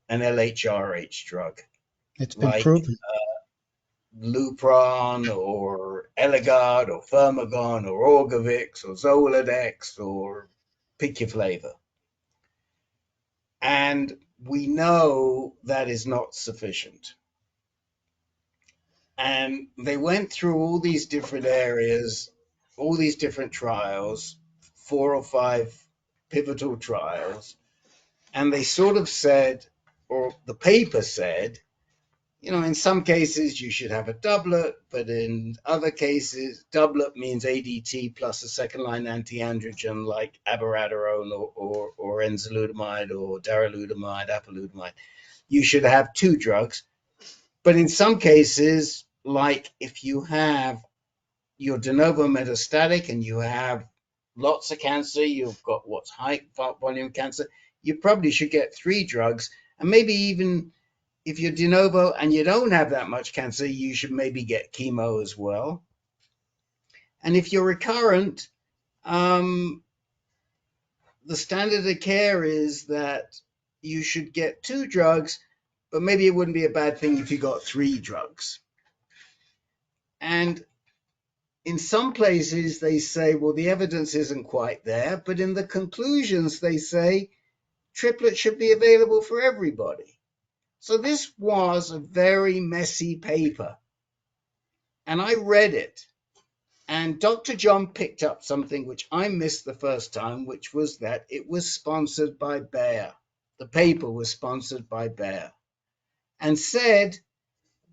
an LHRH drug. It's been like proven. Lupron or Eligard or Firmagon or Orgovix or Zoladex or pick your flavor. And we know that is not sufficient. And they went through all these different areas, all these different trials, 4 or 5 pivotal trials, and they sort of said, or the paper said, in some cases you should have a doublet, but in other cases, doublet means ADT plus a second-line anti-androgen like abiraterone or enzalutamide or darolutamide, apalutamide. You should have 2 drugs. But in some cases, like if you have your de novo metastatic and you have lots of cancer, you've got what's high volume cancer, you probably should get 3 drugs. And maybe even if you're de novo and you don't have that much cancer, you should maybe get chemo as well. And if you're recurrent, the standard of care is that you should get 2 drugs, but maybe it wouldn't be a bad thing if you got 3 drugs. And in some places they say, well, the evidence isn't quite there, but in the conclusions they say triplet should be available for everybody. So this was a very messy paper. And I read it. And Dr. John picked up something which I missed the first time, which was that it was sponsored by Bayer. The paper was sponsored by Bayer. And said,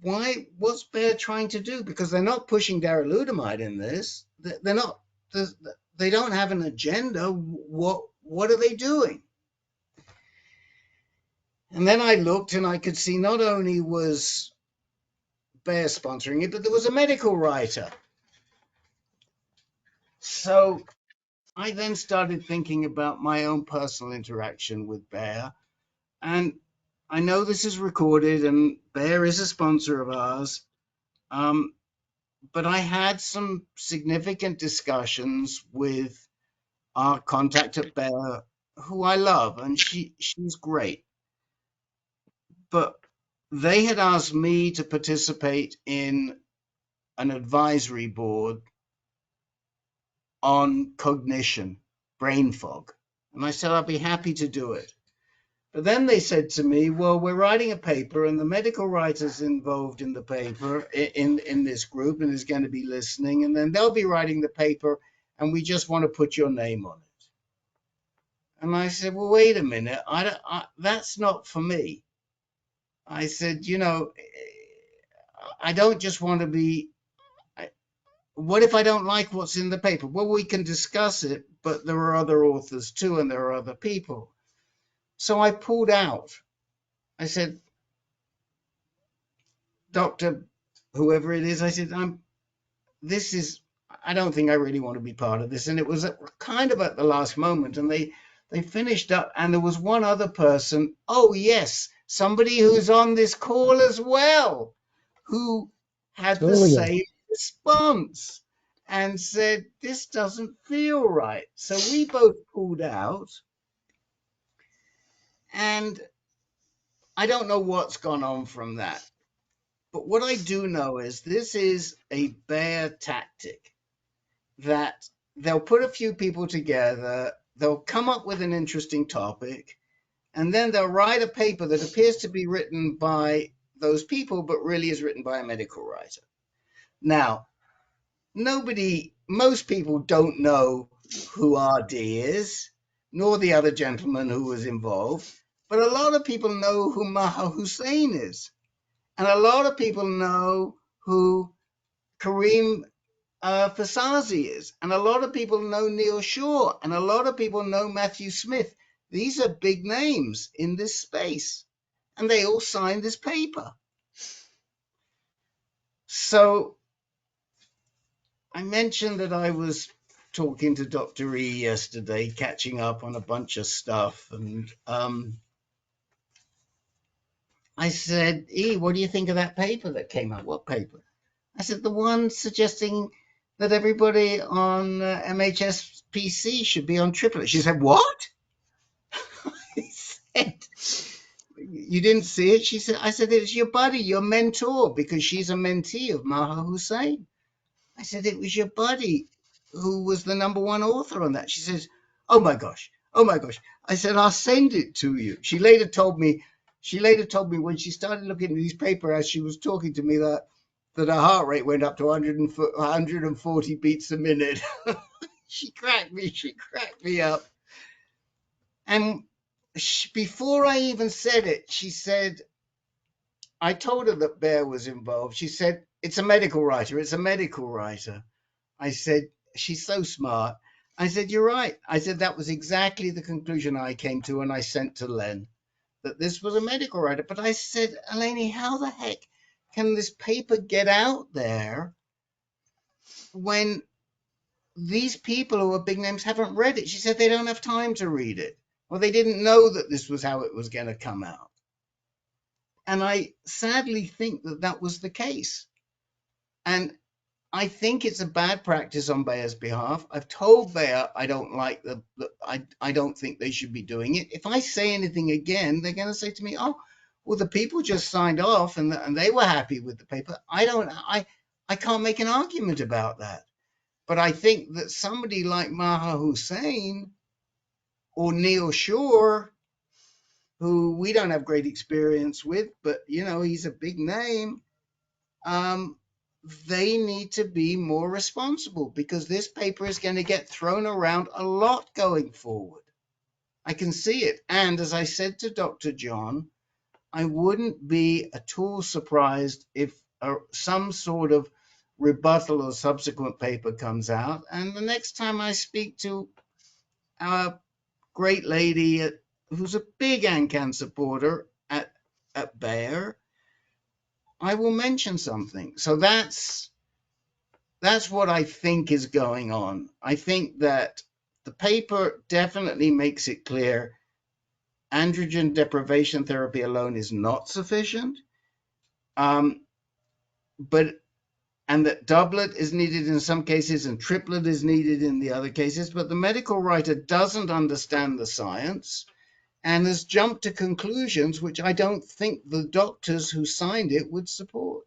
what's Bayer trying to do? Because they're not pushing darolutamide in this. They're not. They don't have an agenda. What are they doing? And then I looked and I could see not only was Bayer sponsoring it, but there was a medical writer. So I then started thinking about my own personal interaction with Bayer. And I know this is recorded and Bayer is a sponsor of ours. but I had some significant discussions with our contact at Bayer, who I love, and she's great. But they had asked me to participate in an advisory board on cognition, brain fog. And I said, I'll be happy to do it. But then they said to me, well, we're writing a paper, and the medical writer's involved in the paper in this group and is going to be listening, and then they'll be writing the paper, and we just want to put your name on it. And I said, well, wait a minute, that's not for me. I said, I don't just want to be, what if I don't like what's in the paper? Well, we can discuss it, but there are other authors too, and there are other people. So I pulled out. I said, Dr. whoever it is, I said, I don't think I really want to be part of this. And it was kind of at the last moment, and they finished up, and there was one other person, oh yes, somebody who's on this call as well, who had the same response and said, this doesn't feel right. So we both pulled out, and I don't know what's gone on from that. But what I do know is this is a Bayer tactic, that they'll put a few people together, they'll come up with an interesting topic, and then they'll write a paper that appears to be written by those people, but really is written by a medical writer. Now, most people don't know who RD is, nor the other gentleman who was involved, but a lot of people know who Maha Hussein is. And a lot of people know who Kareem Fasazi is. And a lot of people know Neil Shaw. And a lot of people know Matthew Smith. These are big names in this space. And they all signed this paper. So I mentioned that I was talking to Dr. E yesterday, catching up on a bunch of stuff. And I said, E, what do you think of that paper that came out? What paper? I said, the one suggesting that everybody on MHSPC should be on triplet. She said, what? I said, you didn't see it? She said, I said, it was your buddy, your mentor, because she's a mentee of Maha Hussein. I said, it was your buddy who was the #1 author on that. She says, oh my gosh. I said, I'll send it to you. She later told me when she started looking at these papers as she was talking to me that her heart rate went up to 140 beats a minute. She cracked me up. And before I even said it, she said, I told her that Bayer was involved. She said, it's a medical writer. I said, she's so smart. I said, you're right. I said, that was exactly the conclusion I came to, and I sent to Len, that this was a medical writer. But I said, Eleni, how the heck can this paper get out there when these people who are big names haven't read it? She said they don't have time to read it, or they didn't know that this was how it was going to come out. And I sadly think that that was the case. And I think it's a bad practice on Bayer's behalf. I've told Bayer I don't like I don't think they should be doing it. If I say anything again, they're going to say to me, oh, well, the people just signed off and they were happy with the paper. I can't make an argument about that. But I think that somebody like Maha Hussein or Neil Shaw, who we don't have great experience with, but, he's a big name, they need to be more responsible, because this paper is going to get thrown around a lot going forward. I can see it. And as I said to Dr. John, I wouldn't be at all surprised if some sort of rebuttal or subsequent paper comes out. And the next time I speak to our great lady who's a big AnCan supporter at Bayer, I will mention something. So that's what I think is going on. I think that the paper definitely makes it clear androgen deprivation therapy alone is not sufficient. But and that doublet is needed in some cases and triplet is needed in the other cases, but the medical writer doesn't understand the science and has jumped to conclusions which I don't think the doctors who signed it would support.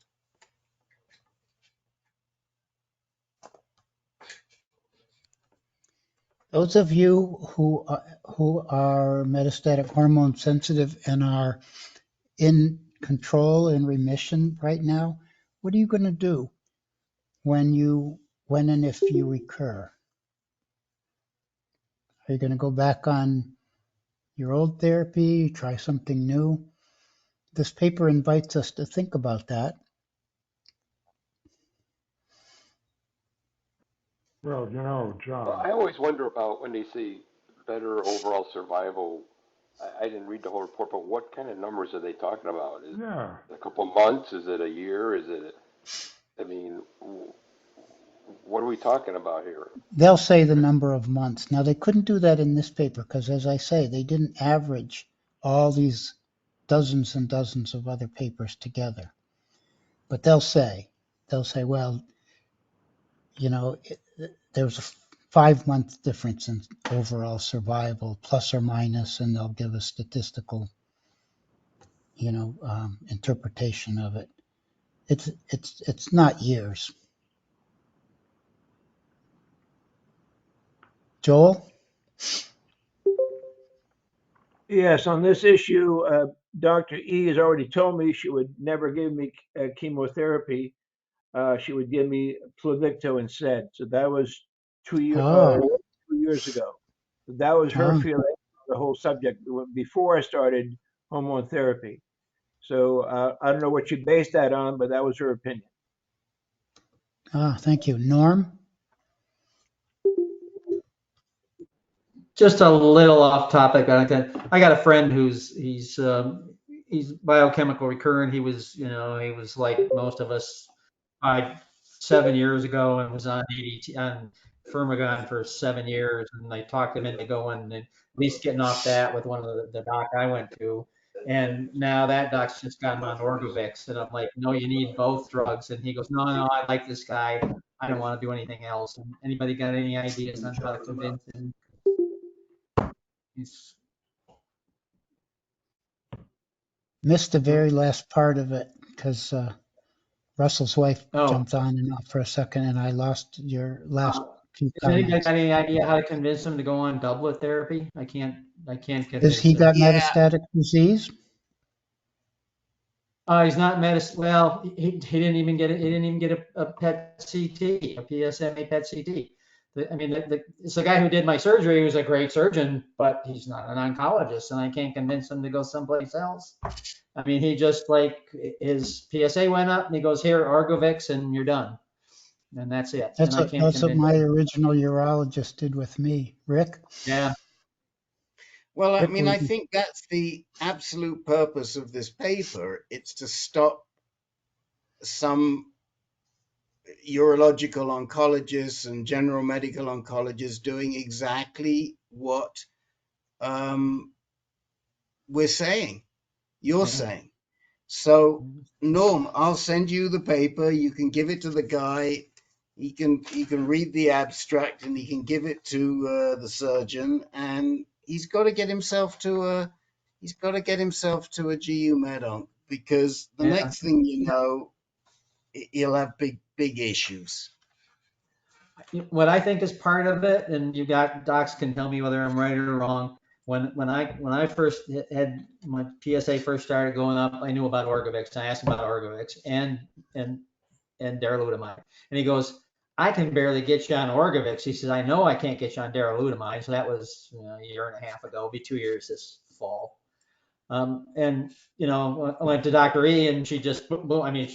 Those of you who are metastatic hormone sensitive and are in control and remission right now, what are you going to do when and if you recur? Are you going to go back on your old therapy, try something new? This paper invites us to think about that. Well, you know, Well, John, I always wonder about when they say better overall survival. I didn't read the whole report, but what kind of numbers are they talking about? Is yeah. it a couple months? Is it a year? Is it, I mean, what are we talking about here? They'll say the number of months. Now, they couldn't do that in this paper because, as I say, they didn't average all these dozens and dozens of other papers together. But they'll say, well, you know, there's a 5-month difference in overall survival, plus or minus, and they'll give a statistical, interpretation of it. It's not years. Joel? Yes, on this issue, Dr. E has already told me she would never give me chemotherapy. She would give me Pluvicto instead. So that was 2 years ago. That was her Oh, feeling on the whole subject before I started hormone therapy. So I don't know what she based that on, but that was her opinion. thank you. Norm? Just a little off topic. I got a friend he's biochemical recurrent. He was like most of us 7 years ago and was on ADT on Firmagon for 7 years, and I talked him into going and at least getting off that with one of the doc I went to. And now that doc's just got him on Orgovix, and I'm like, no, you need both drugs. And he goes, no, I like this guy. I don't want to do anything else. And anybody got any ideas on how to convince him? He's Missed the very last part of it because Russell's wife oh. jumped on and off for a second, and I lost your last few Does anybody comments. got any idea how to convince him to go on doublet therapy? I can't Has convince he him. got Yeah, metastatic disease? He's not medicine. Well, he didn't even get it. He didn't even get a PET CT, a PSMA PET CT. It's the guy who did my surgery. He was a great surgeon, but he's not an oncologist, and I can't convince him to go someplace else. I mean, he just like his PSA went up, and he goes, "Here, Argovix, and you're done." And that's it. That's And I what can't that's what convince my him. original urologist did with me. Rick? Yeah. well, I Rick, mean, I think that's the absolute purpose of this paper. It's to stop some urological oncologists and general medical oncologists doing exactly what we're saying, you're saying. So, Norm, I'll send you the paper. You can give it to the guy. He can read the abstract and he can give it to the surgeon. And he's got to get himself to a GU med onc, because the next thing you know, he'll have big issues. What I think is part of it, and you got docs can tell me whether I'm right or wrong. When I first had my PSA first started going up, I knew about Orgovix. I asked him about Orgovix and darolutamide, and he goes, "I can barely get you on Orgovix." He says, "I know I can't get you on darolutamide." So that was a year and a half ago. It'll be 2 years this fall. And I went to Dr. E, and she just boom. I mean,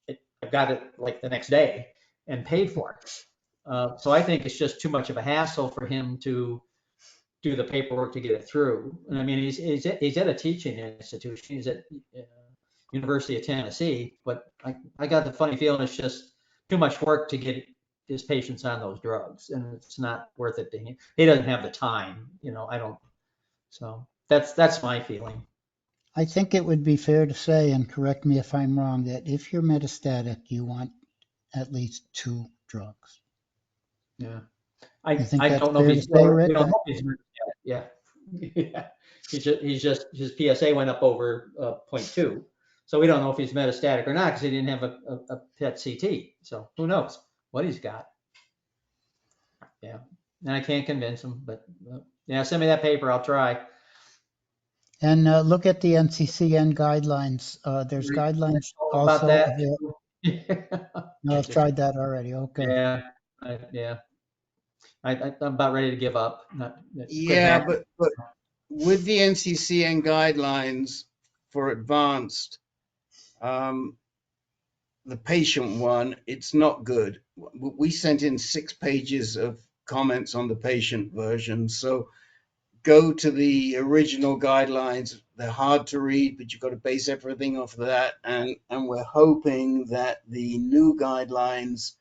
I got it like the next day and paid for it. So I think it's just too much of a hassle for him to do the paperwork to get it through. And I mean, he's at a teaching institution. He's at University of Tennessee, but I got the funny feeling it's just too much work to get his patients on those drugs, and it's not worth it to him. He doesn't have the time, I don't. So that's my feeling. I think it would be fair to say, and correct me if I'm wrong, that if you're metastatic, you want at least 2 drugs. Yeah. You think I that's don't know if fair to he's say, still, we Rick? don't know if he's, yeah. Yeah. He's just, his PSA went up over 0.2. So we don't know if he's metastatic or not because he didn't have a PET CT. So who knows what he's got. Yeah. And I can't convince him, but yeah, send me that paper. I'll try. And look at the NCCN guidelines. There's guidelines About also that. available. No, I I've just, tried that already. Okay. yeah. Yeah. I'm about ready to give up. Not quit Yeah, having. but with the NCCN guidelines for advanced, the patient one, it's not good. We sent in 6 pages of comments on the patient version. So go to the original guidelines. They're hard to read, but you've got to base everything off of that. And we're hoping that the new guidelines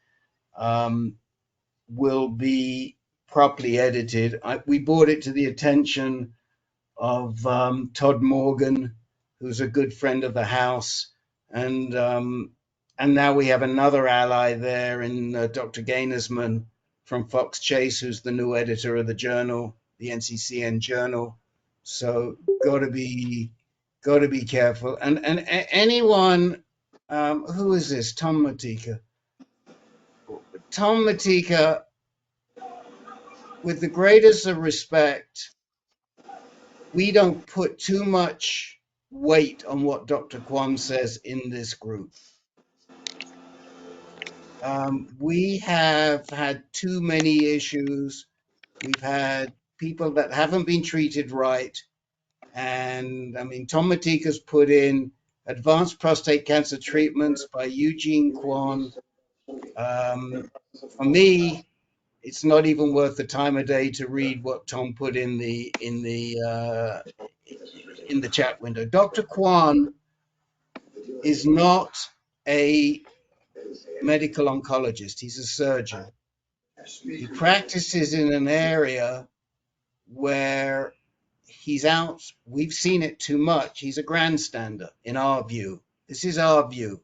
will be properly edited. We brought it to the attention of Todd Morgan, who's a good friend of the house, and now we have another ally there in Dr. Gainersman from Fox Chase, who's the new editor of the journal, the NCCN journal. So got to be careful. And anyone, who is this? Tom Matika. Tom Matika, with the greatest of respect, we don't put too much weight on what Dr. Kwan says in this group. We have had too many issues. We've had people that haven't been treated right. And I mean, Tom Matika's put in Advanced Prostate Cancer Treatments by Eugene Kwan. For me, it's not even worth the time of day to read what Tom put in the chat window. Dr. Kwan is not a medical oncologist. He's a surgeon. He practices in an area where he's out. We've seen it too much. He's a grandstander, in our view. This is our view.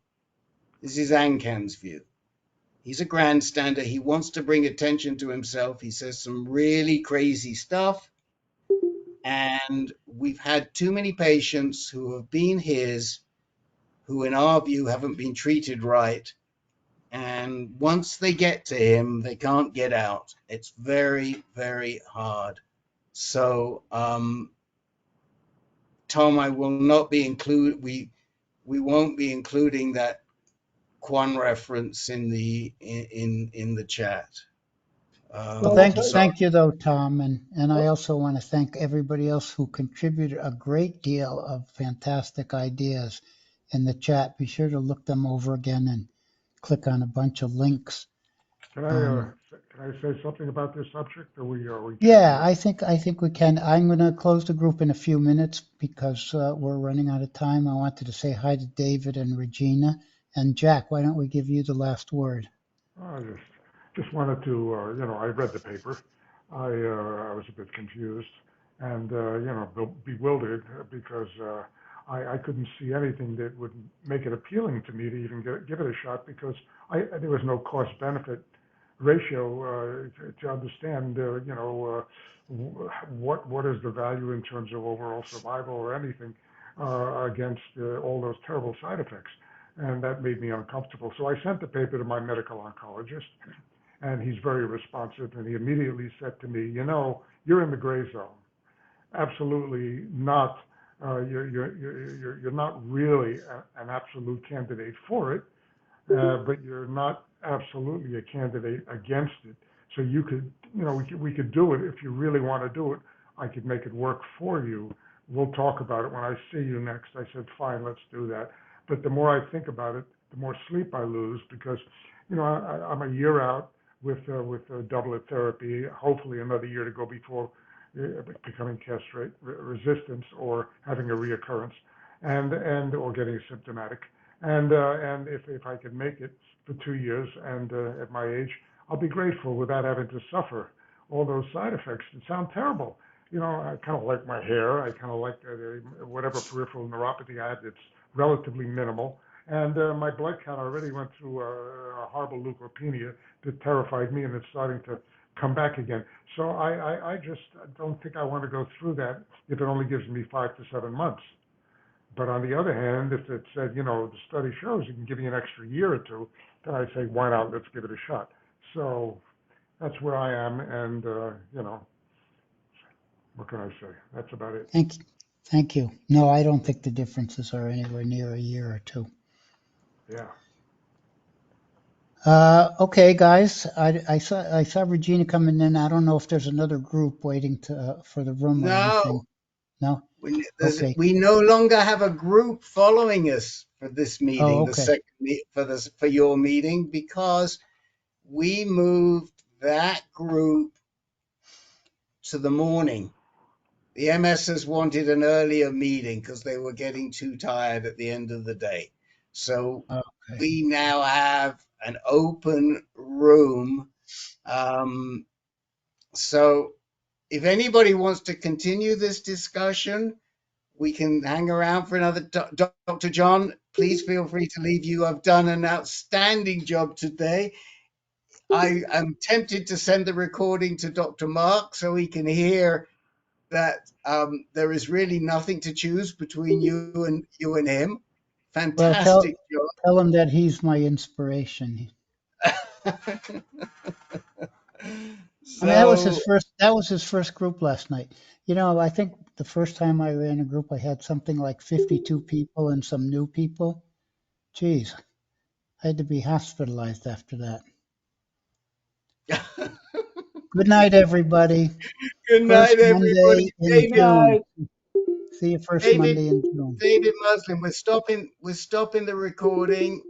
This is AnCan's view. He's a grandstander. He wants to bring attention to himself. He says some really crazy stuff. And we've had too many patients who have been his, who in our view haven't been treated right. And once they get to him, they can't get out. It's very, very hard. So, Tom, I will not be we won't be including that Kwan reference in the chat. Well, thank you though, Tom, and I also want to thank everybody else who contributed a great deal of fantastic ideas in the chat. Be sure to look them over again and click on a bunch of links. Can I say something about this subject? Or we yeah, I think we can. I'm going to close the group in a few minutes because we're running out of time. I wanted to say hi to David and Regina. And Jack, why don't we give you the last word? I just wanted to, I read the paper. I was a bit confused and, bewildered because I couldn't see anything that would make it appealing to me to even give it a shot because there was no cost-benefit ratio to understand, what is the value in terms of overall survival or anything against all those terrible side effects. And that made me uncomfortable. So I sent the paper to my medical oncologist, and he's very responsive. And he immediately said to me, you're in the gray zone. Absolutely not. You're not really an absolute candidate for it, but you're not absolutely a candidate against it. So you could, we could do it if you really want to do it. I could make it work for you. We'll talk about it when I see you next. I said, fine, let's do that. But the more I think about it, the more sleep I lose because, I'm a year out with doublet therapy, hopefully another year to go before becoming castrate resistant or having a reoccurrence and or getting symptomatic. And if I could make it for 2 years and at my age, I'll be grateful without having to suffer all those side effects that sound terrible. I kind of like my hair. I kind of like whatever peripheral neuropathy I had. It's relatively minimal. And my blood count already went through a horrible leukopenia that terrified me, and it's starting to come back again. So I just don't think I want to go through that if it only gives me 5 to 7 months. But on the other hand, if it said, the study shows it can give you an extra year or two, then I'd say, why not? Let's give it a shot. So that's where I am, and, what can I say? That's about it. Thank you. No, I don't think the differences are anywhere near a year or two. Yeah. Okay, guys. I saw Regina coming in. I don't know if there's another group waiting for the room or anything. No, No. Okay. we no longer have a group following us for this meeting, Oh, the okay. second for your meeting, because we moved that group to the morning. The MSs wanted an earlier meeting because they were getting too tired at the end of the day. So we now have an open room. So if anybody wants to continue this discussion, we can hang around for another. Dr. John, please feel free to leave. You have done an outstanding job today. I am tempted to send the recording to Dr. Mark so he can hear that there is really nothing to choose between you and him. Well, Fantastic job. tell him that he's my inspiration. I mean, that was his first group last night. I think the first time I ran a group, I had something like 52 people and some new people. Geez, I had to be hospitalized after that. Good night, everybody. Good night, everybody. Monday in June. See you first Monday in June. David Muslin, we're stopping the recording.